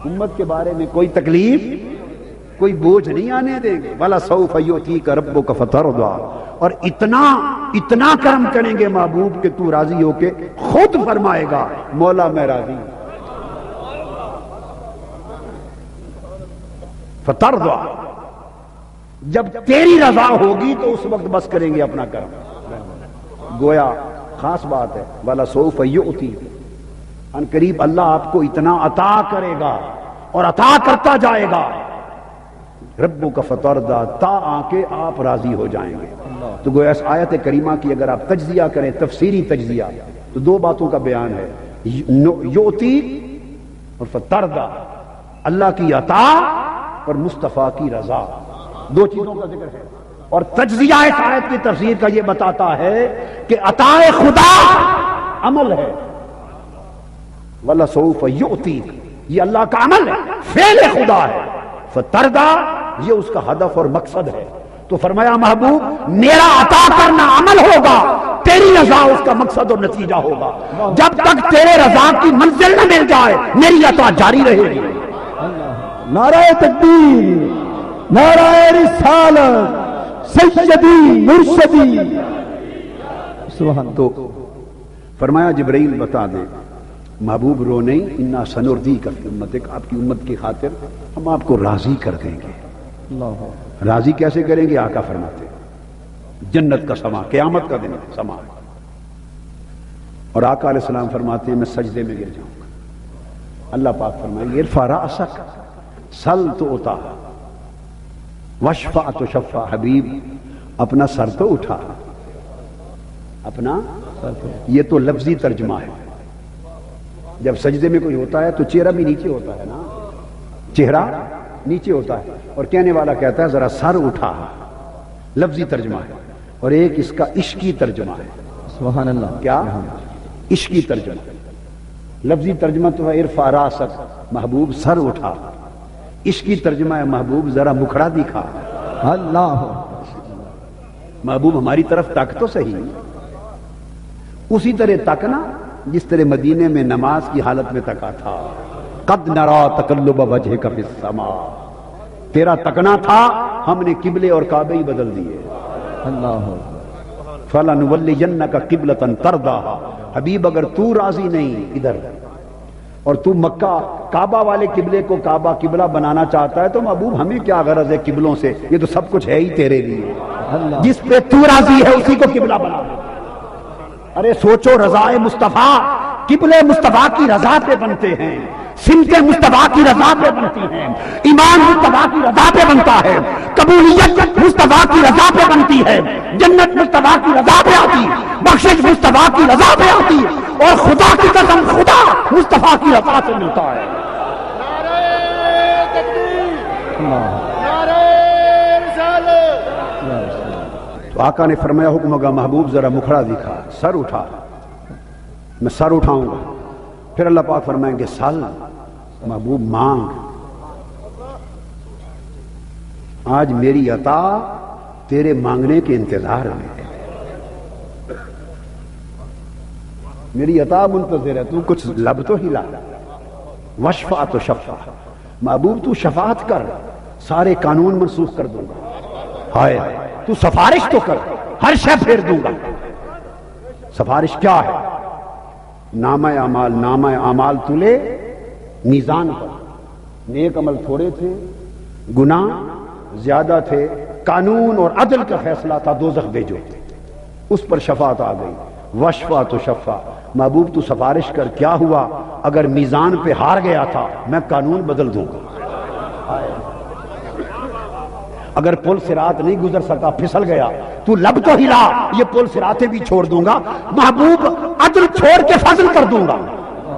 امت کے بارے میں کوئی تکلیف، کوئی بوجھ نہیں آنے دیں گے۔ ولا سوف یؤتیک ربک فترضی، اور اتنا کرم کریں گے محبوب کہ تو راضی ہو کے خود فرمائے گا مولا میں راضی ہوں۔ فترضی، جب تیری رضا ہوگی تو اس وقت بس کریں گے اپنا کرم۔ گویا خاص بات ہے ولا سوف یؤتیک، ان قریب اللہ آپ کو اتنا عطا کرے گا اور عطا کرتا جائے گا، ربک فترضی، تا آ کے آپ راضی ہو جائیں گے۔ تو گویا اس آیت کریمہ کی اگر آپ تجزیہ کریں، تفسیری تجزیہ، تو دو باتوں کا بیان ہے، یؤتی اور فترضی، اللہ کی عطا اور مصطفیٰ کی رضا، دو چیزوں کا ذکر ہے۔ اور تجزیہ اس آیت کی تفسیر کا یہ بتاتا ہے کہ عطا خدا عمل ہے، ولا سوف یؤتی یہ اللہ کا عمل ہے، فعل خدا ہے، فترضی یہ اس کا ہدف اور مقصد ہے۔ تو فرمایا محبوب میرا عطا کرنا عمل ہوگا، تیری رضا اس کا مقصد اور نتیجہ ہوگا. جب تک تیرے رضا کی منزل نہ مل جائے میری عطا جاری رہے گی. نعرہ تکبیر، نعرہ رسالت، سیدی مرشدی. سبحان. تو فرمایا جبرائیل بتا دے محبوب رو نہیں، انا سنردیک فی امتک، آپ کی امت کی خاطر ہم آپ کو راضی کر دیں گے. اللہ. راضی کیسے کریں گے؟ آقا فرماتے جنت کا سما، قیامت کا دن سما. اور آقا علیہ السلام فرماتے ہیں میں سجدے میں گر جاؤں گا. اللہ پاک فرمائیں ارفع رأسک سل تعطا واشفع تشفع. حبیب اپنا سر تو اٹھا، اپنا یہ تو لفظی ترجمہ ہے. جب سجدے میں کوئی ہوتا ہے تو چہرہ بھی نیچے ہوتا ہے نا، چہرہ نیچے ہوتا ہے، اور کہنے والا کہتا ہے ذرا سر اٹھا، لفظی ترجمہ ہے. اور ایک اس کا عشقی ترجمہ ہے. سبحان اللہ. کیا؟ عشقی ترجمہ. لفظی ترجمہ تو ہے ارفع راسک محبوب سر اٹھا، عشقی ترجمہ ہے محبوب ذرا مکھڑا دکھا. اللہ. محبوب ہماری طرف تک تو صحیح، اسی طرح تکنا جس طرح مدینے میں نماز کی حالت میں تکا تھا. قد نرا تقلب وجهك في السماء، تیرا تکنا تھا، ہم نے قبلے اور کعبے ہی بدل دیے. اللہ. فَلَنُوَلِّيَنَّكَ قِبْلَةً تَرْضَاهَا. حبیب اگر تو راضی نہیں ادھر اور تو مکہ کعبہ والے قبلے کو کعبہ قبلہ بنانا چاہتا ہے تو محبوب ہمیں کیا غرض ہے قبلوں سے؟ یہ تو سب کچھ ہے ہی تیرے لیے. اللہ. جس پہ تو راضی ہے اسی کو قبلہ بنا. ارے سوچو، رضائے مصطفیٰ قبلے مصطفیٰ کی رضا پہ بنتے ہیں، سمتیں مصطفیٰ کی رضا پہ بنتی ہیں، ایمان مصطفیٰ کی رضا پہ بنتا ہے، قبولیت مصطفیٰ کی رضا پہ بنتی ہے، جنت مصطفیٰ کی رضا پہ آتی، بخشش مصطفیٰ کی رضا پہ آتی، اور خدا کی قسم خدا مصطفیٰ کی رضا سے ملتا ہے. تو آقا نے فرمایا حکم ہوگا محبوب ذرا مکھڑا دکھا، سر اٹھا. میں سر اٹھاؤں گا. پھر اللہ پاک فرمائیں گے سال محبوب مانگ. آج میری عطا تیرے مانگنے کے انتظار میں ہے، میری عطا منتظر ہے، تو کچھ لب تو ہلا. وشفع تو شفع، محبوب تو شفاعت کر، سارے قانون منسوخ کر دوں گا. ہائے تو سفارش تو کر، ہر شے پھیر دوں گا. سفارش کیا ہے؟ نامہ اعمال تلے میزان پر، نیک عمل تھوڑے تھے، گناہ زیادہ تھے، قانون اور عدل کا فیصلہ تھا دوزخ بھیجو، اس پر شفاعت آ گئی. وشفع تو شفع، محبوب تو سفارش کر. کیا ہوا؟ اگر میزان پہ ہار گیا تھا میں قانون بدل دوں گا. اگر پل صراط نہیں گزر سکا، پھسل گیا، تو لب تو ہلا، یہ پل صراطیں بھی چھوڑ دوں گا. محبوب عدل چھوڑ کے فضل کر دوں گا.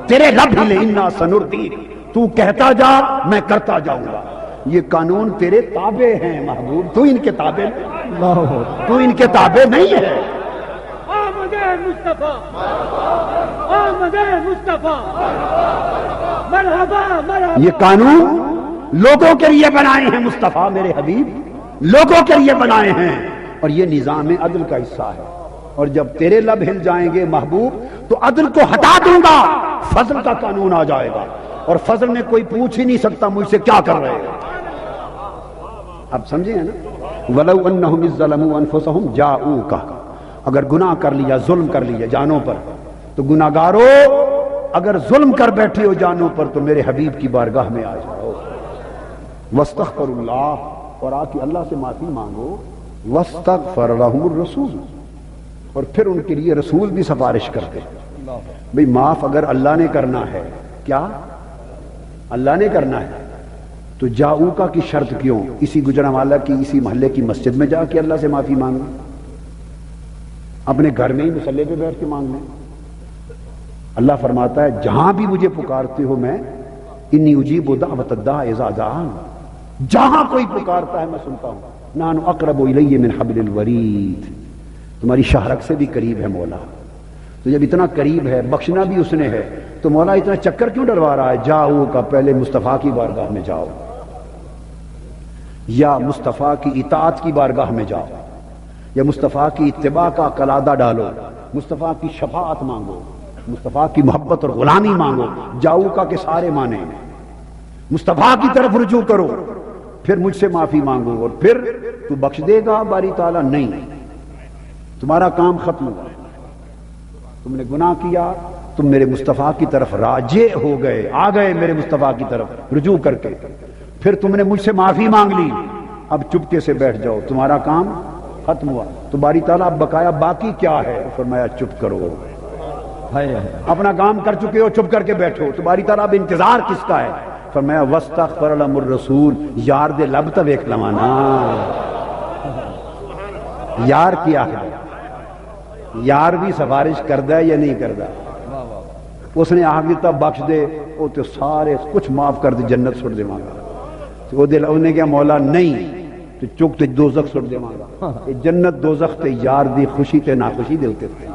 تیرے لب ہلے انا سنردیک، تو کہتا جا میں کرتا جاؤں گا. یہ قانون تیرے تابع ہیں محبوب، تو ان کے تابع نہیں، تو ان کے تابع نہیں ہے. آمد مصطفیٰ، آمد مصطفیٰ، مرحبا مرحبا. یہ قانون لوگوں کے لیے بنائے ہیں مصطفیٰ میرے حبیب، لوگوں کے لیے بنائے ہیں، اور یہ نظام عدل کا حصہ ہے. اور جب تیرے لب ہل جائیں گے محبوب تو عدل کو ہٹا دوں گا، فضل کا قانون آ جائے گا، اور فضل میں کوئی پوچھ ہی نہیں سکتا مجھ سے کیا کر رہے ہیں. اب سمجھے ہیں نا؟ وَلَوْ أَنَّهُمْ إِذْ ظَلَمُوا أَنفُسَهُمْ جَاءُوكَ، اگر گناہ کر لیا، ظلم کر لیا جانوں پر، تو گناہگارو اگر ظلم کر بیٹھے ہو جانوں پر تو میرے حبیب کی بارگاہ میں آ جاؤ. وَاسْتَغْفِرُوا اللَّهَ، اور آ کے اللہ سے معافی مانگو. وَاسْتَغْفَرَ لَهُمُ الرَّسُولُ، اور پھر ان کے لیے رسول بھی سفارش کرتے. بھئی معاف اگر اللہ نے کرنا ہے، کیا اللہ نے کرنا ہے تو جاؤکا کی شرط کیوں؟ اسی گجرانوالہ کی اسی محلے کی مسجد میں جا کے اللہ سے معافی مانگیں، اپنے گھر میں ہی مصلی پہ بیٹھ کے مانگ لیں. اللہ فرماتا ہے جہاں بھی مجھے پکارتے ہو میں انی اجیب دعوت الداع اذا دعان، جہاں کوئی پکارتا ہے میں سنتا ہوں. نحن اقرب الی من حبل الورید، تمہاری شاہرگ سے بھی قریب ہے مولا. تو جب اتنا قریب ہے، بخشنا بھی اس نے ہے، تو مولا اتنا چکر کیوں ڈروا رہا ہے؟ جاؤ کا پہلے مصطفیٰ کی بارگاہ میں جاؤ. یا مصطفیٰ کی اطاعت کی بارگاہ میں جاؤ، یا مصطفیٰ کی اتباع کا قلادہ ڈالو، مصطفیٰ کی شفاعت مانگو، مصطفیٰ کی محبت اور غلامی مانگو، جاؤ کا کہ سارے مانے، مصطفیٰ کی طرف رجوع کرو، پھر مجھ سے معافی مانگو، اور پھر تو بخش دے گا باری تعالیٰ؟ نہیں، تمہارا کام ختم ہوا، تم نے گناہ کیا، تم میرے مصطفیٰ کی طرف راجع ہو گئے، آ گئے میرے مصطفیٰ کی طرف رجوع کر کے، پھر تم نے مجھ سے معافی مانگ لی، اب چپکے سے بیٹھ جاؤ، تمہارا کام ختم ہوا۔ تو باری تعالیٰ اب بقایا باقی کیا ہے؟ فرمایا چپ کرو، اپنا کام کر چکے ہو، چپ کر کے بیٹھو۔ تو باری تعالیٰ اب انتظار کس کا ہے؟ فرمایا وَاسْتَغْفَرَ لَهُمُ الرَّسُولُ، یار دے لب تا ویکھ لوانا، یار کیا ہے؟ یار بھی سفارش کردہ ہے یا نہیں کردہ؟ اس نے آگ دیتا بخش دے، وہ تو سارے کچھ معاف کر دے، جنت سٹ دے مانگا۔ تو وہ دل انہیں کیا مولا نہیں تو چک تے دوزخ سٹ دے مانگا۔ جنت دوزخ تے یار دی خوشی تے ناخوشی دلتے تھے۔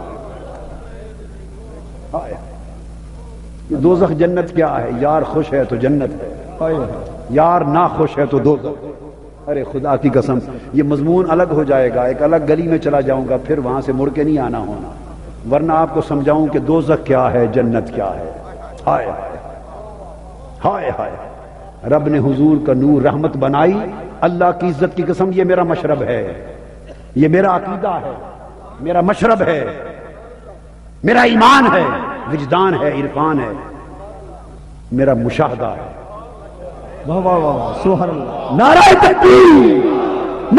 یہ دوزخ جنت کیا ہے؟ یار خوش ہے تو جنت ہے، یار نہ خوش ہے تو دوزخ۔ ارے خدا کی قسم یہ مضمون الگ ہو جائے گا، ایک الگ گلی میں چلا جاؤں گا، پھر وہاں سے مڑ کے نہیں آنا ہونا، ورنہ آپ کو سمجھاؤں کہ دوزخ کیا ہے، جنت کیا ہے۔ ہائے ہائے ہائے، رب نے حضور کا نور رحمت بنائی، اللہ کی عزت کی قسم یہ میرا مشرب ہے، یہ میرا عقیدہ ہے، میرا مشرب ہے، میرا ایمان ہے، وجدان ہے، عرفان ہے، میرا مشاہدہ ہے۔ واہ واہ واہ، سبحان اللہ، نعرہ تکبیر،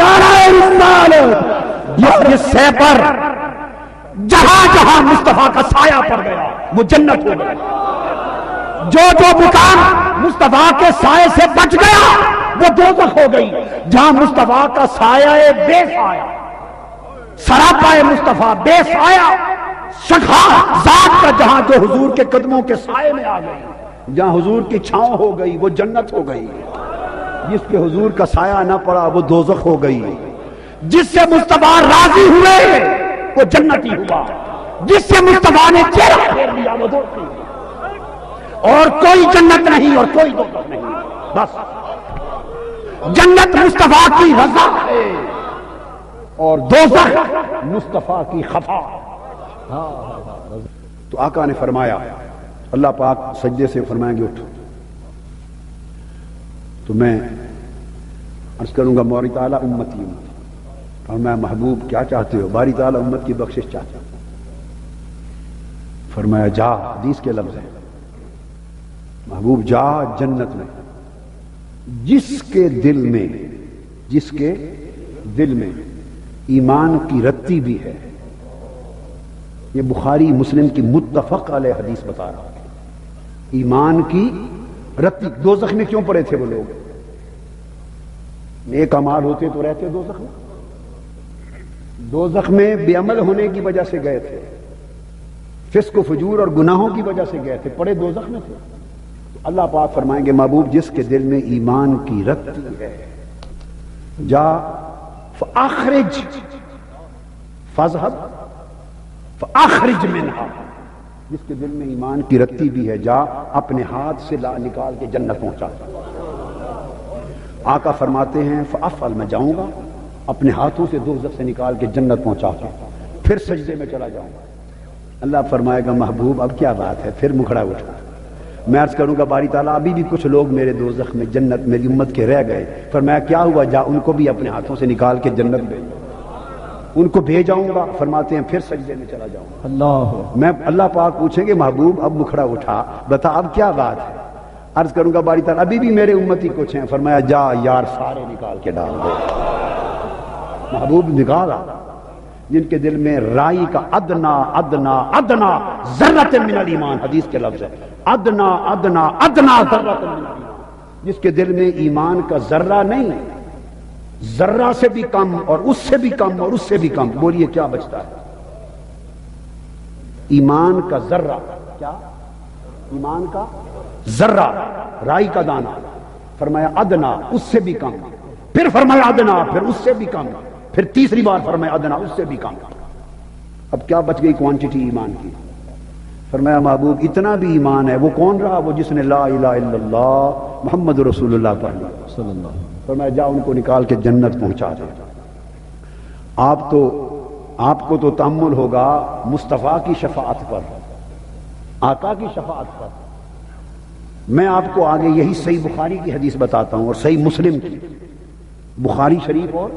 نعرہ رسالت، یہ سہ پر جہاں جہاں مصطفیٰ کا سایہ پڑ گیا وہ جنت ہو گیا، جو جو مقام مصطفیٰ کے سائے سے بچ گیا وہ دوزخ ہو گئی۔ جہاں مصطفیٰ کا سایہ بے سایہ، سراپا مصطفیٰ بے سایہ، شخا ذات کا جہاں جو حضور کے قدموں کے سائے میں آ گئی، جہاں حضور کی چھاؤں ہو گئی وہ جنت ہو گئی، جس کے حضور کا سایہ نہ پڑا وہ دوزخ ہو گئی، جس سے مصطفیٰ راضی ہوئے وہ جنتی ہوا، جس سے مصطفیٰ نے چہرہ پھیر لیا وہ دوزخی ہوا۔ اور کوئی جنت نہیں اور کوئی دوزخ نہیں، بس جنت مصطفیٰ کی رضا ہے اور دوزخ مصطفیٰ کی خفا۔ تو آقا نے فرمایا، اللہ پاک سجدے سے فرمائیں گے اٹھو، تو میں عرض کروں گا باری تعالیٰ امتی امتی، اور میں محبوب کیا چاہتے ہو؟ باری تعالیٰ امت کی بخشش چاہتا ہوں۔ فرمایا جا، حدیث کے لفظ ہیں، محبوب جا جنت میں، جس کے دل میں ایمان کی رتی بھی ہے۔ یہ بخاری مسلم کی متفق علیہ حدیث بتا رہا ہے، ایمان کی رتی۔ دوزخ میں کیوں پڑے تھے وہ لوگ؟ نیک اعمال ہوتے تو رہتے دوزخ میں، دوزخ میں بے عمل ہونے کی وجہ سے گئے تھے، فسق و فجور اور گناہوں کی وجہ سے گئے تھے، پڑے دوزخ میں تھے۔ تو اللہ پاک فرمائیں گے محبوب جس کے دل میں ایمان کی رتی ہے، جا فاخرج فاذهب فاخرج منها، جس کے دل میں ایمان کی رتی بھی ہے، جا اپنے ہاتھ سے لا نکال کے جنت پہنچا۔ آقا فرماتے ہیں فافعل، میں جاؤں گا اپنے ہاتھوں سے دوزخ سے نکال کے جنت پہنچا کے پھر سجدے میں چلا جاؤں گا۔ اللہ فرمائے گا محبوب اب کیا بات ہے، پھر مکھڑا اٹھا۔ میں عرض کروں گا باری تعالیٰ ابھی بھی کچھ لوگ میرے دوزخ میں جنت میری امت کے رہ گئے، فرمایا کیا ہوا؟ جا ان کو بھی اپنے ہاتھوں سے نکال کے جنت بھیج، ان کو بھیجاؤں گا۔ فرماتے ہیں پھر سجدے میں چلا جاؤں گا۔ اللہ، اللہ پاک پوچھیں گے محبوب اب مکھڑا اٹھا، بتا اب کیا بات ہے؟ عرض کروں گا باری تعالیٰ ابھی بھی میرے امتی کچھ ہیں، فرمایا جا یار سارے نکال کے ڈال دے۔ محبوب نکالا جن کے دل میں رائی کا ادنا ادنا ادنا ذرۃ من الایمان، حدیث کے لفظ ہے ادنا ادنا ادنا ذرۃ من الایمان، جس کے دل میں ایمان کا ذرہ نہیں، ذرہ سے بھی کم اور اس سے بھی کم اور اس سے بھی کم، بولیے کیا بچتا ہے؟ ایمان کا ذرہ، کیا؟ ایمان کا ذرہ، رائی کا دانہ۔ فرمایا ادنا، اس سے بھی کم، پھر فرمایا ادنا، پھر اس سے بھی کم، پھر تیسری بار فرمایا ادنا، اس سے بھی کم۔ اب کیا بچ گئی کوانٹٹی ایمان کی؟ فرمایا محبوب اتنا بھی ایمان ہے وہ کون رہا؟ وہ جس نے لا الہ الا اللہ محمد رسول اللہ پڑھ لی. صلی اللہ علیہ فرمایا جا ان کو نکال کے جنت پہنچا دے. آپ کو تو تأمل ہوگا مصطفیٰ کی شفاعت پر، آقا کی شفاعت پر. میں آپ کو آگے یہی صحیح بخاری کی حدیث بتاتا ہوں اور صحیح مسلم کی، بخاری شریف اور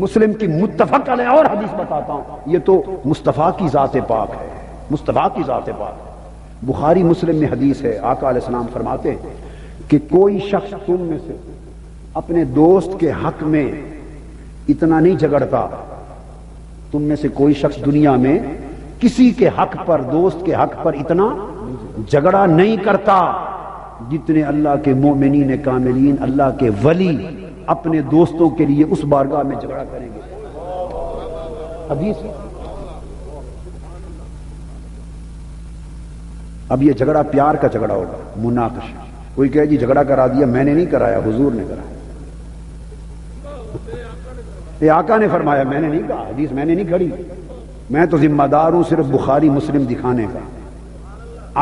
مسلم کی متفق علیہ اور حدیث بتاتا ہوں. یہ تو مصطفیٰ کی ذات پاک ہے، مصطفیٰ کی ذات پاک ہے. بخاری مسلم میں حدیث ہے، آقا علیہ السلام فرماتے ہیں کہ کوئی شخص تم میں سے اپنے دوست کے حق میں اتنا نہیں جھگڑتا، تم میں سے کوئی شخص دنیا میں کسی کے حق پر، دوست کے حق پر اتنا جھگڑا نہیں کرتا جتنے اللہ کے مومنین کاملین، اللہ کے ولی اپنے دوستوں کے لیے اس بارگاہ میں جھگڑا کریں گے. حدیث. اب یہ جھگڑا پیار کا جھگڑا ہوگا، مناقشہ. کوئی کہے جی جھگڑا کرا دیا، میں نے نہیں کرایا، حضور نے کرایا. یہ آقا نے فرمایا، میں نے نہیں کہا، حدیث میں نے نہیں کھڑی، میں تو ذمہ دار ہوں صرف بخاری مسلم دکھانے کا.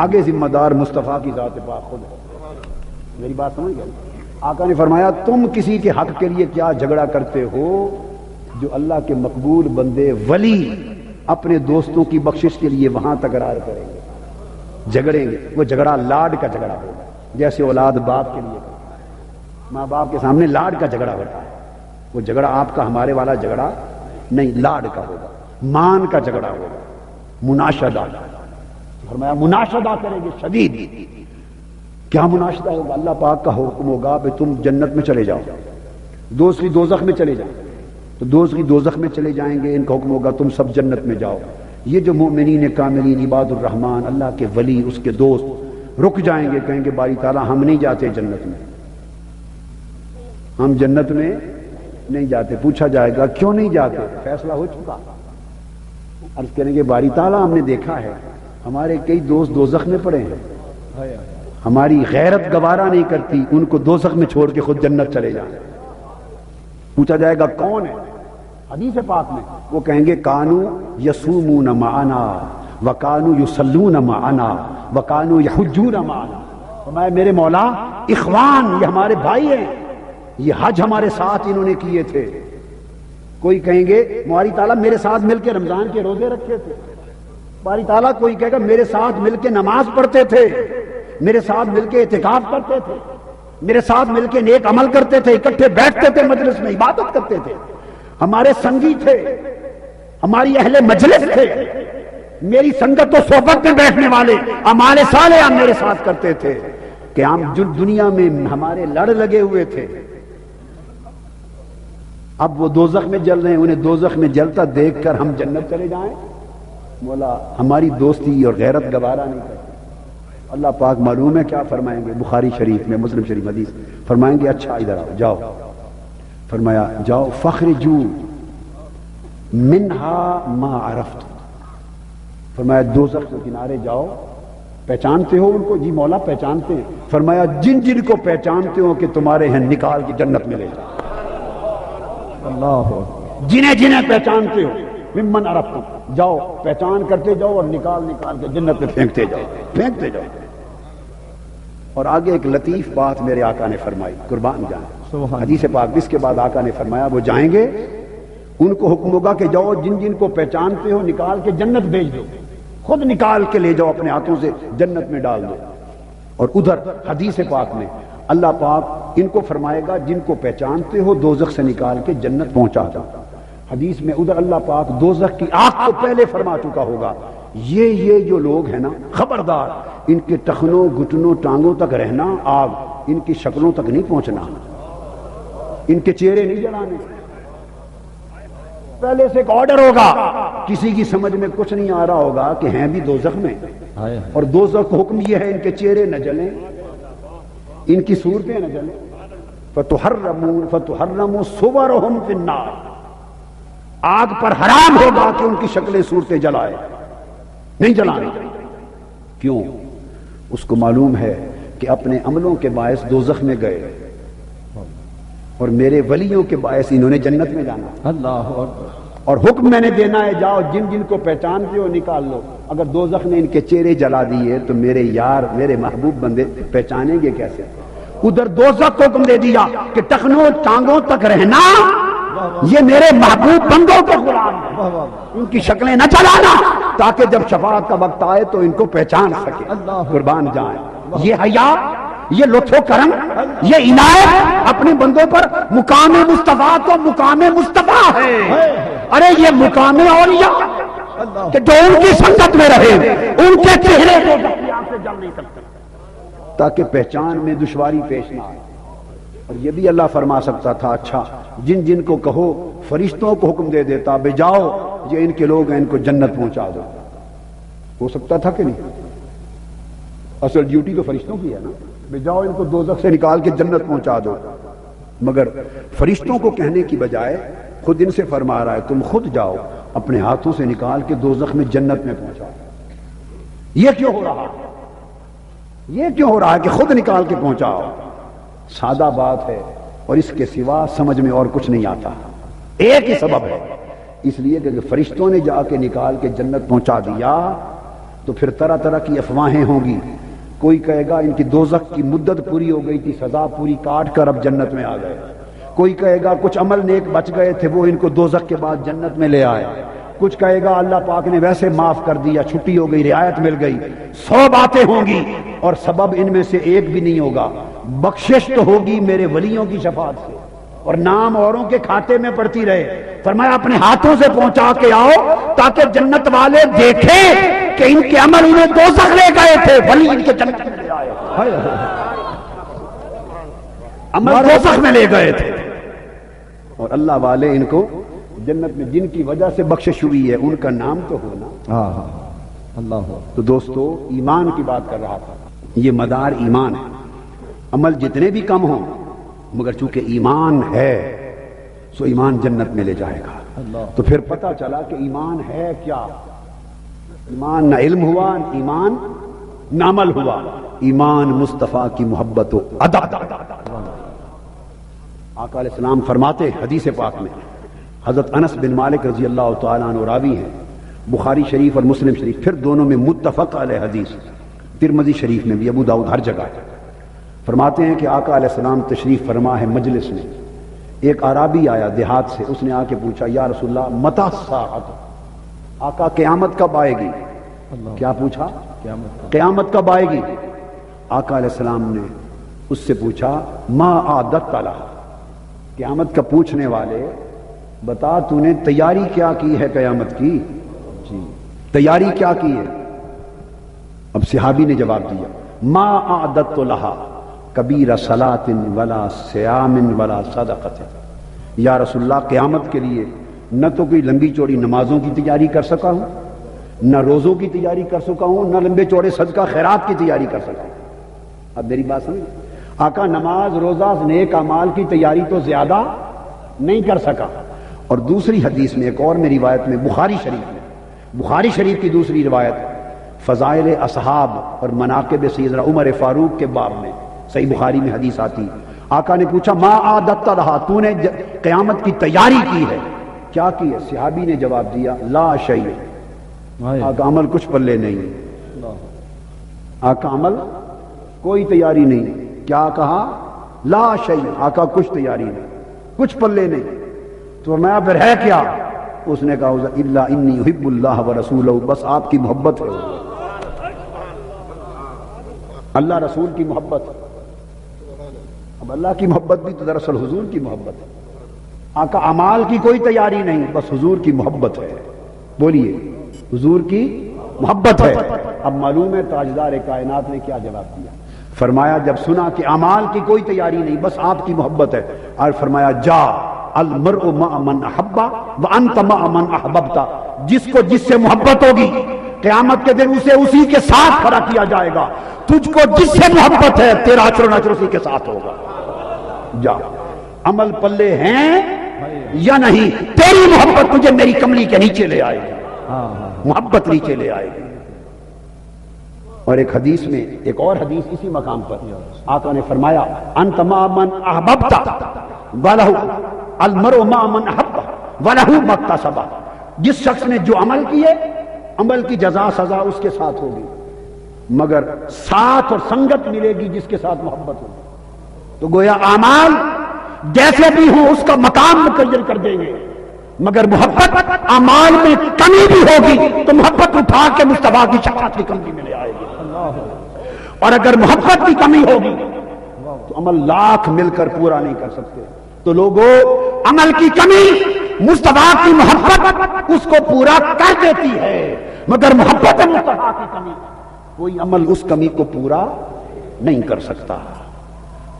آگے ذمہ دار مصطفیٰ کی ذات پاک خود ہے. میری بات سمجھ گئے؟ آقا نے فرمایا تم کسی کے حق کے لیے کیا جھگڑا کرتے ہو جو اللہ کے مقبول بندے ولی اپنے دوستوں کی بخشش کے لیے وہاں تکرار کریں گے، جھگڑیں گے. وہ جھگڑا لاڈ کا جھگڑا ہوگا، جیسے اولاد باپ کے لیے کرتا ہے، ماں باپ کے سامنے لاڈ کا جھگڑا ہوتا ہے. وہ جھگڑا آپ کا ہمارے والا جھگڑا نہیں، لاڈ کا ہوگا، مان کا جھگڑا ہوگا، مناشدہ. فرمایا مناشدہ کریں گے شدید. کیا مناشدہ ہوگا؟ اللہ پاک کا حکم ہوگا کہ تم جنت میں چلے جاؤ، دوسری دوزخ میں چلے جاؤ، تو دوسری دوزخ میں چلے جائیں گے. ان کا حکم ہوگا تم سب جنت میں جاؤ. یہ جو مومنین کاملین عباد الرحمن، اللہ کے ولی، اس کے دوست رک جائیں گے، کہیں گے باری تعالیٰ ہم نہیں جاتے جنت میں، ہم جنت میں نہیں جاتے. پوچھا جائے گا کیوں نہیں جاتے؟ فیصلہ ہو چکا. عرض کریں گے باری تعالیٰ ہم نے دیکھا ہے ہمارے کئی دوست دوزخ میں پڑے ہیں، ہماری غیرت گوارا نہیں کرتی ان کو دوزخ میں چھوڑ کے خود جنت چلے جائیں. پوچھا جائے گا کون ہے؟ حدیث پاک میں وہ کہیں گے کانو یصومون معنا وکانو یصلون معنا وکانو یحجون معنا. فرمایا میرے مولا اخوان، یہ ہمارے بھائی ہیں، یہ حج ہمارے ساتھ انہوں نے کیے تھے. کوئی کہیں گے باری تعالیٰ میرے ساتھ مل کے رمضان کے روزے رکھے تھے. باری تعالیٰ کوئی کہے گا میرے ساتھ مل کے نماز پڑھتے تھے، میرے ساتھ مل کے اعتکاف کرتے تھے، میرے ساتھ مل کے نیک عمل کرتے تھے، اکٹھے بیٹھتے تھے مجلس میں عبادت کرتے تھے، ہمارے سنگی تھے، ہماری اہل مجلس تھے، میری سنگت و صحبت میں بیٹھنے والے اعمال صالحہ میرے ساتھ کرتے تھے کہ ہم جو دنیا میں ہمارے لڑ لگے ہوئے تھے اب وہ دوزخ میں جل رہے ہیں، انہیں دوزخ میں جلتا دیکھ کر ہم جنت چلے جائیں؟ مولا ہماری دوستی اور غیرت گوارا نہیں کرتی. اللہ پاک معلوم ہے کیا فرمائیں گے بخاری شریف میں، مسلم شریف حدیث. فرمائیں گے اچھا ادھر آؤ، جاؤ. فرمایا جاؤ فخرجو منہا ما عرفت. فرمایا دوزخ کے کنارے جاؤ، پہچانتے ہو ان کو؟ جی مولا پہچانتے ہیں. فرمایا جن جن کو پہچانتے ہو کہ تمہارے ہیں نکال کے جنت میں لے جاؤ. اللہ جنہیں جنہیں پہچانتے ہو ممن عرفتم، جاؤ پہچان کرتے جاؤ اور نکال نکال کے جنت میں پھینکتے جاؤ، پھینکتے جاؤ. اور آگے ایک لطیف بات میرے آقا نے فرمائی، قربان جائیں حدیث پاک. اس کے بعد آقا نے فرمایا وہ جائیں گے، ان کو حکم ہوگا کہ جاؤ جن جن کو پہچانتے ہو نکال کے جنت بھیج دو، خود نکال کے لے جاؤ اپنے ہاتھوں سے جنت میں ڈال دو. اور ادھر حدیث پاک میں اللہ پاک ان کو فرمائے گا جن کو پہچانتے ہو دوزخ سے نکال کے جنت پہنچا دو. حدیث میں ادھر اللہ پاک دوزخ کی آگ کو پہلے فرما چکا ہوگا یہ جو لوگ ہیں نا خبردار، ان کے ٹخنوں گھٹنوں ٹانگوں تک رہنا آگ، ان کی شکلوں تک نہیں پہنچنا، ان کے چہرے نہیں جلانے. پہلے سے ایک آرڈر ہوگا، کسی کی سمجھ میں کچھ نہیں آ رہا ہوگا کہ ہیں بھی دوزخ میں، اور دوزخ کا حکم یہ ہے ان کے چہرے نہ جلیں، ان کی صورتیں نہ جلیں. فتحرموا صورهم فی النار، آگ پر حرام ہوگا کہ ان کی شکلیں صورتیں جلائے، نہیں جلانے. کیوں؟ اس کو معلوم ہے کہ اپنے عملوں کے باعث دوزخ میں گئے اور میرے ولیوں کے باعث انہوں نے جنت میں جانا. اللہ اکبر. اور حکم میں نے دینا ہے جاؤ جن جن کو پہچانتے ہو نکال لو. اگر دوزخ نے ان کے چہرے جلا دیے تو میرے یار میرے محبوب بندے پہچانیں گے کیسے؟ ادھر دوزخ کو حکم دے دیا کہ ٹخنوں ٹانگوں تک رہنا، یہ میرے محبوب بندوں کے غلام ہیں، ان کی شکلیں نہ چلانا تاکہ جب شفاعت کا وقت آئے تو ان کو پہچان سکے. قربان جائیں. یہ حیا، یہ لطف و کرم، یہ عنایت اپنے بندوں پر مقام مصطفیٰ تو مقام مصطفیٰ ہے. ارے یہ مقام اولیاء کہ جو ان کی سنگت میں رہے ان کے چہرے کو سے جل نہیں سکتے تاکہ پہچان میں دشواری پیش نہ آئے. اور یہ بھی اللہ فرما سکتا تھا اچھا جن جن کو کہو فرشتوں کو حکم دے دیتا بے جاؤ یہ ان کے لوگ ہیں ان کو جنت پہنچا دو. ہو سکتا تھا کہ نہیں؟ اصل ڈیوٹی تو فرشتوں کی ہے نا، بے جاؤ ان کو دوزخ سے نکال کے جنت پہنچا دو. مگر فرشتوں کو کہنے کی بجائے خود ان سے فرما رہا ہے تم خود جاؤ اپنے ہاتھوں سے نکال کے دوزخ میں جنت میں پہنچاؤ. یہ کیوں ہو رہا ہے؟ یہ کیوں ہو رہا ہے کہ خود نکال کے پہنچاؤ؟ سادہ بات ہے اور اس کے سوا سمجھ میں اور کچھ نہیں آتا. ایک ہی سبب ہے، اس لیے کہ فرشتوں نے جا کے نکال کے جنت پہنچا دیا تو پھر طرح طرح کی افواہیں ہوں گی. کوئی کہے گا ان کی دوزخ کی مدت پوری ہو گئی تھی، سزا پوری کاٹ کر اب جنت میں آ گئے. کوئی کہے گا کچھ عمل نیک بچ گئے تھے وہ ان کو دوزخ کے بعد جنت میں لے آئے. کچھ کہے گا اللہ پاک نے ویسے معاف کر دیا، چھٹی ہو گئی، رعایت مل گئی. 100 باتیں ہوں گی اور سبب ان میں سے ایک بھی نہیں ہوگا. بخشش تو ہوگی میرے ولیوں کی شفاعت سے اور نام اوروں کے کھاتے میں پڑتی رہے. فرمایا اپنے ہاتھوں سے پہنچا کے آؤ تاکہ جنت والے دیکھیں کہ ان کے عمل انہیں دوزخ لے گئے تھے، ولی ان کے جنت میں لے آئے. عمل دوزخ میں لے گئے تھے اور اللہ والے ان کو جنت میں جن کی وجہ سے بخشش ہوئی ہے ان کا نام تو ہونا. اللہ. تو دوستو ایمان کی بات کر رہا تھا. یہ مدار ایمان ہے. عمل جتنے بھی کم ہوں مگر چونکہ ایمان ہے سو ایمان جنت میں لے جائے گا. تو پھر پتہ چلا کہ ایمان ہے کیا؟ ایمان نہ علم ہوا، ایمان نہ عمل ہوا. ایمان مصطفیٰ کی محبت و ادب. آقا علیہ السلام فرماتے ہیں حدیث پاک میں، حضرت انس بن مالک رضی اللہ تعالیٰ عنہ راوی ہیں، بخاری شریف اور مسلم شریف، پھر دونوں میں متفق علیہ حدیث، ترمذی شریف میں بھی، ابو داؤد، ہر جگہ ہے. فرماتے ہیں کہ آقا علیہ السلام تشریف فرما ہے مجلس میں. ایک عرابی آیا دیہات سے، اس نے آ کے پوچھا یا رسول اللہ متی الساعۃ، آقا قیامت کب آئے گی؟ کیا پوچھا؟ قیامت کب آئے گی؟ آقا علیہ السلام نے اس سے پوچھا ما اعددت لها، قیامت کا پوچھنے والے بتا تو نے تیاری کیا کی ہے قیامت کی؟ جی تیاری کیا کی ہے؟ اب صحابی نے جواب دیا ما اعددت لها کبیر صلاۃ ولا صیام ولا صدقۃ. یا رسول اللہ قیامت کے لیے نہ تو کوئی لمبی چوڑی نمازوں کی تیاری کر سکا ہوں، نہ روزوں کی تیاری کر سکا ہوں، نہ لمبے چوڑے صدقہ خیرات کی تیاری کر سکا ہوں. اب میری بات سمجھ، آقا نماز روزہ نیک اعمال کی تیاری تو زیادہ نہیں کر سکا. اور دوسری حدیث میں ایک اور میں روایت میں بخاری شریف کی دوسری روایت فضائل اصحاب اور مناقب سیدنا عمر فاروق کے باب میں صحیح بخاری میں حدیث آتی. آقا نے پوچھا ما اعددت لها، تو نے قیامت کی تیاری کی ہے، کیا کی ہے؟ صحابی نے جواب دیا لا شیء، آقا عمل کچھ پلے نہیں. آقا عمل کوئی تیاری نہیں. کیا کہا؟ لا شیء، آقا کچھ تیاری نہیں، کچھ پلے نہیں. تو میں پھر ہے کیا؟ اس نے کہا الا انی احب اللہ ورسولہ، بس آپ کی محبت ہے، اللہ رسول کی محبت. اب اللہ کی محبت بھی تو دراصل حضور کی محبت ہے. آقا اعمال کی کوئی تیاری نہیں، بس حضور کی محبت ہے. بولیے حضور کی محبت ہے. اب معلوم ہے تاجدار کائنات نے کیا جواب دیا. فرمایا جب سنا کہ اعمال کی کوئی تیاری نہیں بس آپ کی محبت ہے، اور فرمایا جا المرء مع من احب وانت مع من احببت، جس کو جس سے محبت ہوگی قیامت کے دن اسے اسی کے ساتھ کھڑا کیا جائے گا. تجھ کو جس سے محبت ہے تیرا اجر و نذر اسی کے ساتھ ہوگا. جا عمل پلے ہیں یا نہیں، تیری محبت تجھے میری کملی کے نیچے لے آئے گی، محبت نیچے لے آئے گی. اور ایک حدیث میں ایک اور حدیث اسی مقام پر آقا نے فرمایا انت مع من احببت ولہ المرء مع من احب وَلَهُ مَا اكْتَسَبَ، جس شخص نے جو عمل کیے عمل کی جزا سزا اس کے ساتھ ہوگی، مگر ساتھ اور سنگت ملے گی جس کے ساتھ محبت ہوگی۔ تو گویا اعمال جیسے بھی ہوں اس کا مقام مقرر کر دیں گے، مگر محبت اعمال میں کمی بھی ہوگی تو محبت اٹھا کے مصطفیٰ کی شفاعت کی کمی میں لے آئے گی، اور اگر محبت کی کمی ہوگی تو عمل لاکھ مل کر پورا نہیں کر سکتے۔ تو لوگوں، عمل کی کمی مصطفیٰ کی محبت اس کو پورا کر دیتی ہے، مگر محبت مصطفیٰ کی کمی کوئی عمل اس کمی کو پورا نہیں کر سکتا۔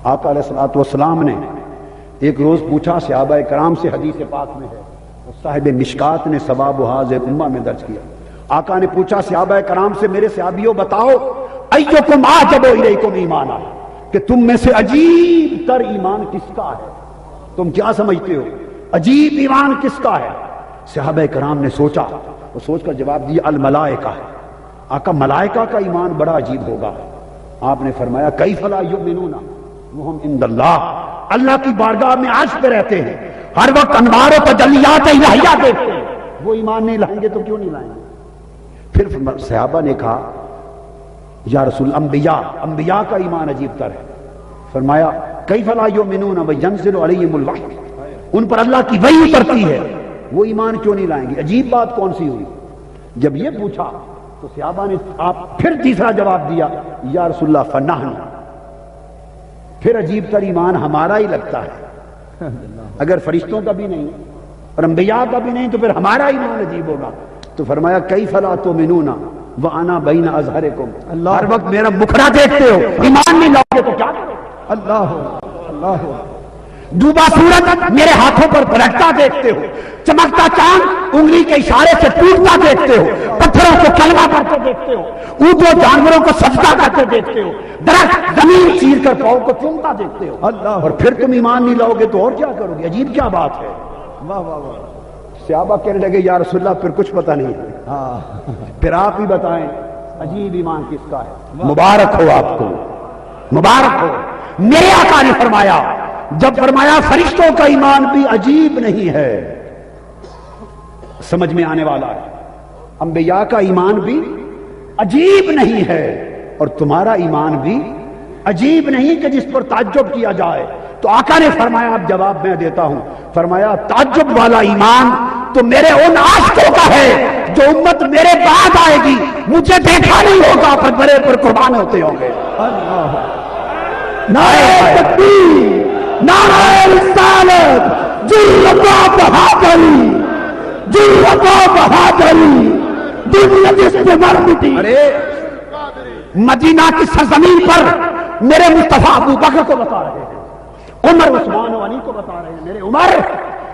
آقا علیہ الصلوۃ والسلام نے ایک روز پوچھا صحابہ کرام سے، حدیث پاک میں ہے، صاحب مشکات نے ثواب و حاضر امہ میں درج کیا۔ آقا نے پوچھا صحابہ کرام سے، میرے صحابیوں بتاؤ ایکم اعجب الیکم ایمانا، کہ تم میں سے عجیب تر ایمان کس کا ہے؟ تم کیا سمجھتے ہو عجیب ایمان کس کا ہے؟ صحابہ کرام نے سوچا، وہ سوچ کر جواب دیا الملائکہ ہے۔ آقا ملائکہ کا ایمان بڑا عجیب ہوگا۔ آپ نے فرمایا کیف لا یؤمنون وہم عند اللہ، اللہ کی بارگاہ میں عرش پہ رہتے ہیں، ہر وقت انوار و تجلیات الہیہ دیکھتے ہیں، وہ ایمان نہیں لائیں گے تو کیوں نہیں لائیں گے؟ پھر صحابہ نے کہا یا رسول انبیاء کا ایمان عجیب تر ہے۔ فرمایا کیف لا یؤمنون وینزل علیہم الوحی، ان پر اللہ کی وحی اترتی ہے، وہ ایمان کیوں نہیں لائیں گے؟ عجیب بات کون سی ہوئی؟ جب یہ پوچھا تو صحابہ نے پھر تیسرا جواب دیا یا رسول اللہ فنحن، پھر عجیب تر ایمان ہمارا ہی لگتا ہے، اگر فرشتوں کا بھی نہیں اور انبیاء کا بھی نہیں تو پھر ہمارا ایمان عجیب ہوگا۔ تو فرمایا کیف لا تؤمنون وانا بین اظہرکم، ہر وقت میرا مکھڑا دیکھتے ہو، ایمان نہیں لاؤ گے تو کیا کرو؟ اللہ اللہ ڈوبا سورج میرے ہاتھوں پر پلٹتا دیکھتے ہو، چمکتا چاند انگلی کے اشارے سے ٹوٹتا دیکھتے ہو، پتھروں کو کلمہ پڑھتے دیکھتے ہو، اونٹوں جانوروں کو سجدہ کرتے دیکھتے ہو، درخت زمین چیر کر پاؤں کو چومتا دیکھتے ہو، اللہ، اور پھر تم ایمان نہیں لاؤ گے تو اور کیا کرو گے؟ عجیب کیا بات ہے؟ واہ واہ واہ، صحابہ کہنے لگے یا رسول اللہ پھر کچھ پتہ نہیں ہے، پھر آپ ہی بتائیں عجیب ایمان کس کا ہے؟ مبارک ہو آپ کو، مبارک ہو۔ میرے آقا نے فرمایا، جب فرمایا فرشتوں کا ایمان بھی عجیب نہیں ہے، سمجھ میں آنے والا ہے، انبیاء کا ایمان بھی عجیب نہیں ہے، اور تمہارا ایمان بھی عجیب نہیں کہ جس پر تعجب کیا جائے۔ تو آقا نے فرمایا، اب جواب میں دیتا ہوں، فرمایا تعجب والا ایمان تو میرے ان عاشقوں کا ہے جو امت میرے بعد آئے گی، مجھے دیکھا نہیں ہوگا پر بڑے پر قربان ہوتے ہوں گے۔ نعرہ تکبیر، نعرہ رسالت، جرأت و بہادری، جرأت و بہادری، دنیا جس پہ مر مٹی۔ مدینہ کی سرزمین پر میرے مصطفیٰ ابو بکر کو بتا رہے ہیں، عمر عثمان و علی کو بتا رہے ہیں، میرے عمر،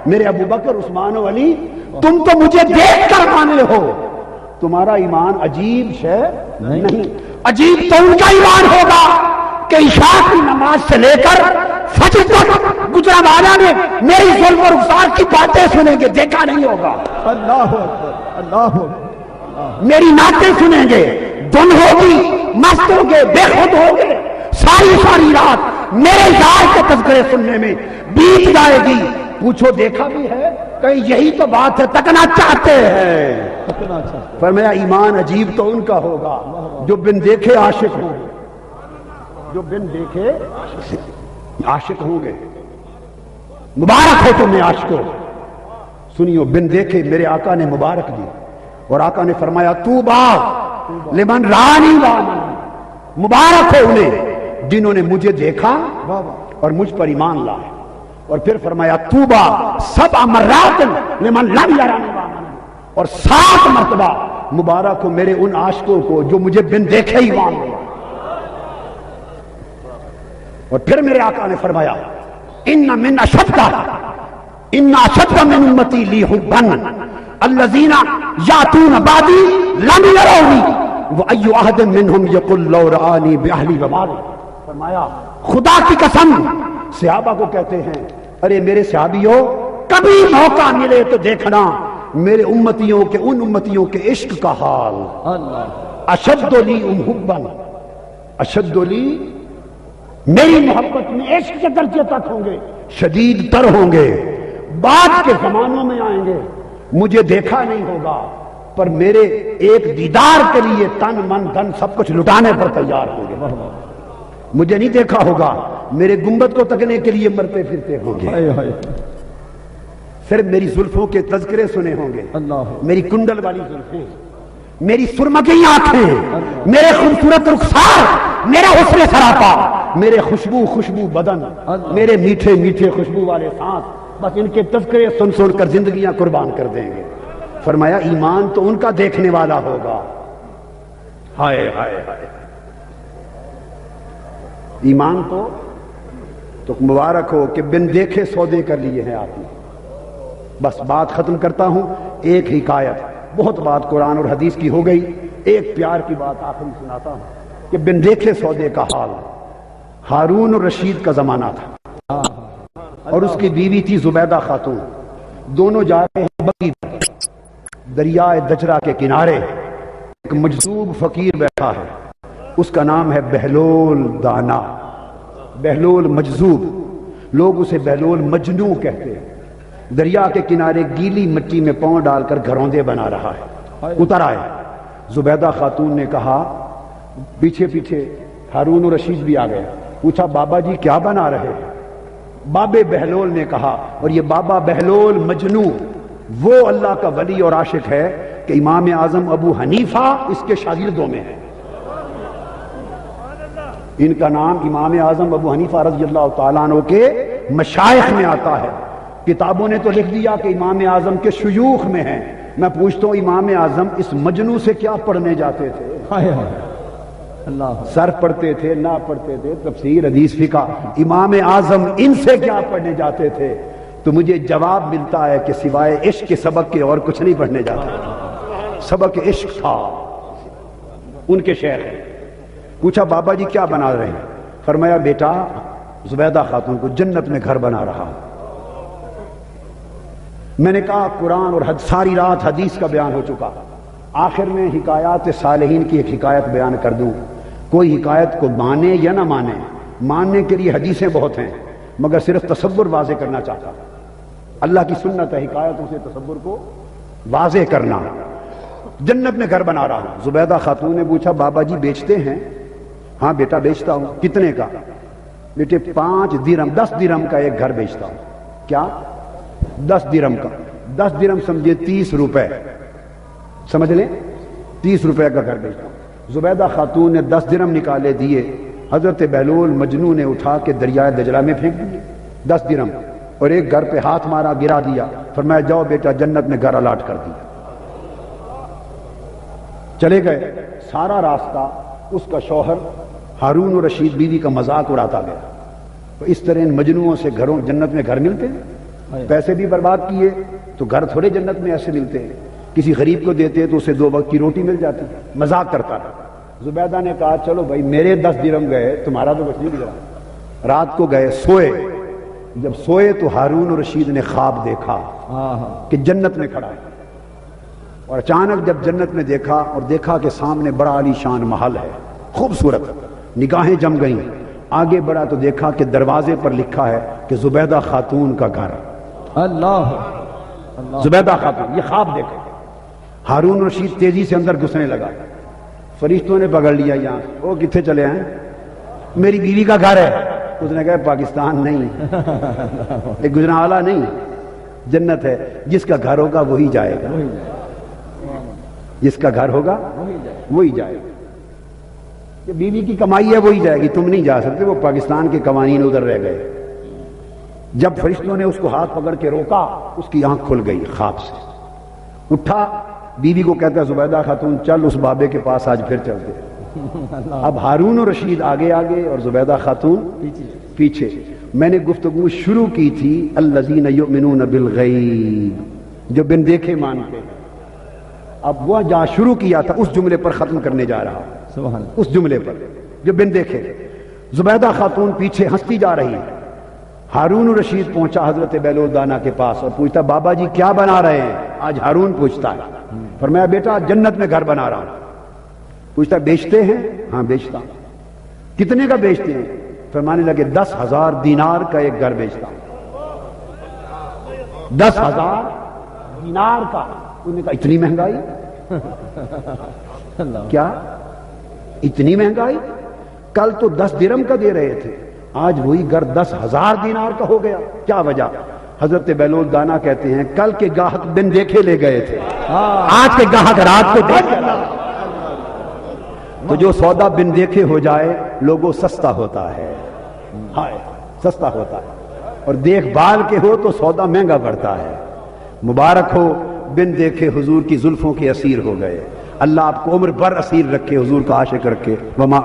میرے ابو بکر عثمان و علی، تم تو مجھے دیکھ کر مانے ہو، تمہارا ایمان عجیب شے نہیں۔ عجیب تو ان کا ایمان ہوگا کہ عشاء کی نماز سے لے کر فجر تک گجرانوالہ نے میری ظلم و رخسار کی باتیں سنیں گے، دیکھا نہیں ہوگا۔ اللہ اکبر، اللہ اکبر، میری نعتیں سنیں گے، دھن ہوگی، مست ہوں گے، بے خود ہوں گے، ساری رات میرے یار کے تذکرے سننے میں بیت جائے گی۔ پوچھو دیکھا بھی ہے؟ کہیں یہی تو بات ہے، تکنا چاہتے ہیں۔ فرمایا ایمان عجیب تو ان کا ہوگا جو بن دیکھے عاشق ہوں گے، جو بن دیکھے عاشق ہوں گے۔ مبارک ہو تمہیں عاشقوں، سنیو، بن دیکھے میرے آقا نے مبارک دی، اور آقا نے فرمایا توبہ لمن رانی وامن، مبارک ہو انہیں جنہوں نے مجھے دیکھا اور مجھ پر ایمان لائے۔ اور پھر فرمایا توبہ سبع مرات لمن لم یرانی وامن، اور 7 مرتبہ مبارک ہو میرے ان عاشقوں کو جو مجھے بن دیکھے ایمان لائے۔ اور پھر میرے آقا نے فرمایا ان اشد من امتی لی حبا الذین یاتون بعدی لم یرونی وای احد منہم یقل لو رآنی باہلی ومالی۔ فرمایا خدا کی قسم، صحابہ کو کہتے ہیں ارے میرے صحابیوں، کبھی موقع ملے تو دیکھنا میرے امتیوں کے، ان امتیوں کے عشق کا حال۔ اشد لی حبا، اشد لی، میری محبت میں عشق کے درجے تک ہوں گے، شدید تر ہوں گے، بعد کے زمانوں میں آئیں گے، مجھے دیکھا نہیں ہوگا پر میرے ایک دیدار کے لیے تن من دھن سب کچھ لٹانے پر تیار ہوں گے۔ مجھے نہیں دیکھا ہوگا، میرے گنبد کو تکنے کے لیے مرتے پھرتے ہوں گے، ہائے ہائے صرف میری زلفوں کے تذکرے سنے ہوں گے، اللہ میری کنڈل والی زلفیں، میری سرمگی آنکھیں، میرے خوبصورت رخسار، میرا حسن سراپا، میرے خوشبو بدن، میرے میٹھے میٹھے خوشبو والے سانس، بس ان کے تذکرے سن سن کر زندگیاں قربان کر دیں گے۔ فرمایا ایمان تو ان کا دیکھنے والا ہوگا۔ ہائے ہائے ہائے، ایمان تو مبارک ہو کہ بن دیکھے سودے کر لیے ہیں آپ نے۔ بس بات ختم کرتا ہوں، ایک حکایت، بہت بات قرآن اور حدیث کی ہو گئی، ایک پیار کی بات آخری سناتا ہوں کہ بن دیکھے سودے کا حال۔ ہارون اور رشید کا زمانہ تھا اور اس کی بیوی تھی زبیدہ خاتون، دونوں جا رہے ہیں بقی پر، دریائے دجرہ کے کنارے ایک مجذوب فقیر بیٹھا ہے، اس کا نام ہے بہلول دانا، بہلول مجذوب، لوگ اسے بہلول مجنو کہتے ہیں۔ دریا کے کنارے گیلی مٹی میں پاؤں ڈال کر گھروندے بنا رہا ہے۔ اتر آئے، زبیدہ خاتون نے کہا، پیچھے پیچھے ہارون و رشید بھی آ گئے، پوچھا بابا جی کیا بنا رہے ہیں؟ بابے بہلول نے کہا، اور یہ بابا بہلول مجنو وہ اللہ کا ولی اور عاشق ہے کہ امام اعظم ابو حنیفہ اس کے شاگردوں میں ہے۔ ان کا نام امام اعظم ابو حنیفہ رضی اللہ تعالیٰ عنہ کے مشائخ میں آتا ہے۔ کتابوں نے تو لکھ دیا کہ امام اعظم کے شیوخ میں ہیں، میں پوچھتا ہوں امام اعظم اس مجنو سے کیا پڑھنے جاتے تھے؟ ہائے ہائے اللہ سر پڑھتے تھے نہ پڑھتے تھے، تفسیر حدیث فقہ، امام اعظم ان سے کیا پڑھنے جاتے تھے؟ تو مجھے جواب ملتا ہے کہ سوائے عشق کے سبق کے اور کچھ نہیں پڑھنے جاتے، سبق عشق تھا ان کے شیخ۔ پوچھا بابا جی کیا بنا رہے ہیں؟ فرمایا بیٹا زبیدہ خاتون کو جنت میں گھر بنا رہا۔ میں نے کہا قرآن اور ساری رات حدیث کا بیان ہو چکا، آخر میں حکایات صالحین کی ایک حکایت بیان کر دوں۔ کوئی حکایت کو مانے یا نہ مانے، ماننے کے لیے حدیثیں بہت ہیں، مگر صرف تصور واضح کرنا چاہتا۔ اللہ کی سنت ہے حکایتوں سے تصور کو واضح کرنا۔ جنت میں گھر بنا رہا ہوں۔ زبیدہ خاتون نے پوچھا بابا جی بیچتے ہیں؟ ہاں بیٹا بیچتا ہوں۔ کتنے کا؟ بیٹے 5 درہم، 10 درہم کا ایک گھر بیچتا ہوں۔ کیا؟ 10 درہم کا؟ 10 درہم سمجھے 30 روپے، سمجھ لیں 30 روپے کا گھر بیچتا ہوں۔ زبیدہ خاتون نے 10 درہم نکالے دیے، حضرت بہلول مجنو نے اٹھا کے دریائے دجلہ میں پھینک دیے 10 درہم، اور ایک گھر پہ ہاتھ مارا، گرا دیا، فرمایا جاؤ بیٹا جنت میں گھر الاٹ کر دیا۔ چلے گئے، سارا راستہ اس کا شوہر ہارون و رشید بیوی کا مذاق اڑاتا گیا۔ تو اس طرح ان مجنوؤں سے گھروں جنت میں گھر ملتے ہیں، پیسے بھی برباد کیے تو گھر تھوڑے جنت میں ایسے ملتے ہیں، کسی غریب کو دیتے تو اسے 2 وقت کی روٹی مل جاتی، مذاق کرتا رہا۔ زبیدہ نے کہا چلو بھائی میرے 10 درہم گئے، تمہارا تو کچھ نہیں گزرا۔ رات کو گئے، سوئے، جب سوئے تو ہارون و رشید نے خواب دیکھا کہ جنت میں کھڑا ہے، اور اچانک جب جنت میں دیکھا اور دیکھا کہ سامنے بڑا عالی شان محل ہے، خوبصورت، نگاہیں جم گئیں۔ آگے بڑھا تو دیکھا کہ دروازے پر لکھا ہے کہ زبیدہ خاتون کا گھر۔ اللہ زبیدہ خاتون، یہ خواب دیکھا۔ ہارون رشید تیزی سے اندر گھسنے لگا، فرشتوں نے پکڑ لیا، یہاں وہ کتنے چلے ہیں؟ میری بیوی کا گھر ہے۔ اس نے کہا پاکستان نہیں، ایک گجرانوالہ نہیں، جنت ہے، جس کا گھر ہوگا وہی جائے گا، جس کا گھر ہوگا وہی جائے گا۔ یہ بیوی کی کمائی ہے وہی جائے گی، تم نہیں جا سکتے، وہ پاکستان کے قوانین ادھر رہ گئے۔ جب فرشتوں نے اس کو ہاتھ پکڑ کے روکا، اس کی آنکھ کھل گئی خواب سے، اٹھا، بیوی کو کہتا ہے زبیدہ خاتون چل اس بابے کے پاس آج پھر چلتے ہیں۔ اب ہارون و رشید آگے آگے اور زبیدہ خاتون پیچھے۔ میں نے گفتگو شروع کی تھی الذین یؤمنون بالغیب، جو بن دیکھے مانتے ہیں۔ اب وہ جہاں شروع کیا تھا اس جملے پر ختم کرنے جا رہا ہوں، سبحان اللہ۔ اس جملے پر جو بن دیکھے۔ زبیدہ خاتون پیچھے ہنستی جا رہی ہے۔ ہارون رشید پہنچا حضرت بہلول دانا کے پاس اور پوچھتا بابا جی کیا بنا رہے ہیں؟ آج ہارون پوچھتا ہے۔ فرمایا بیٹا جنت میں گھر بنا رہا ہوں۔ پوچھتا بیچتے ہیں؟ ہاں بیچتا ہوں۔ کتنے کا بیچتے ہیں؟ فرمانے لگے 10,000 دینار کا ایک گھر بیچتا ہوں۔ 10,000 دینار کا. انہوں نے کہا اتنی مہنگائی؟ کیا اتنی مہنگائی؟ کل تو 10 درم کا دے رہے تھے، آج وہی گھر 10,000 دینار کا ہو گیا. کیا وجہ؟ حضرت بہلول دانا کہتے ہیں کل کے گاہک بن دیکھے لے گئے تھے، آج کے گاہک رات کو دیکھ. تو جو سودا بن دیکھے ہو جائے لوگوں سستا ہوتا ہے، ہائے سستا ہوتا ہے، اور دیکھ بھال کے ہو تو سودا مہنگا پڑتا ہے. مبارک ہو بن دیکھے حضور کی زلفوں کے اسیر ہو گئے. اللہ آپ کو عمر بھر اسیر رکھے، حضور کا عاشق رکھے. وما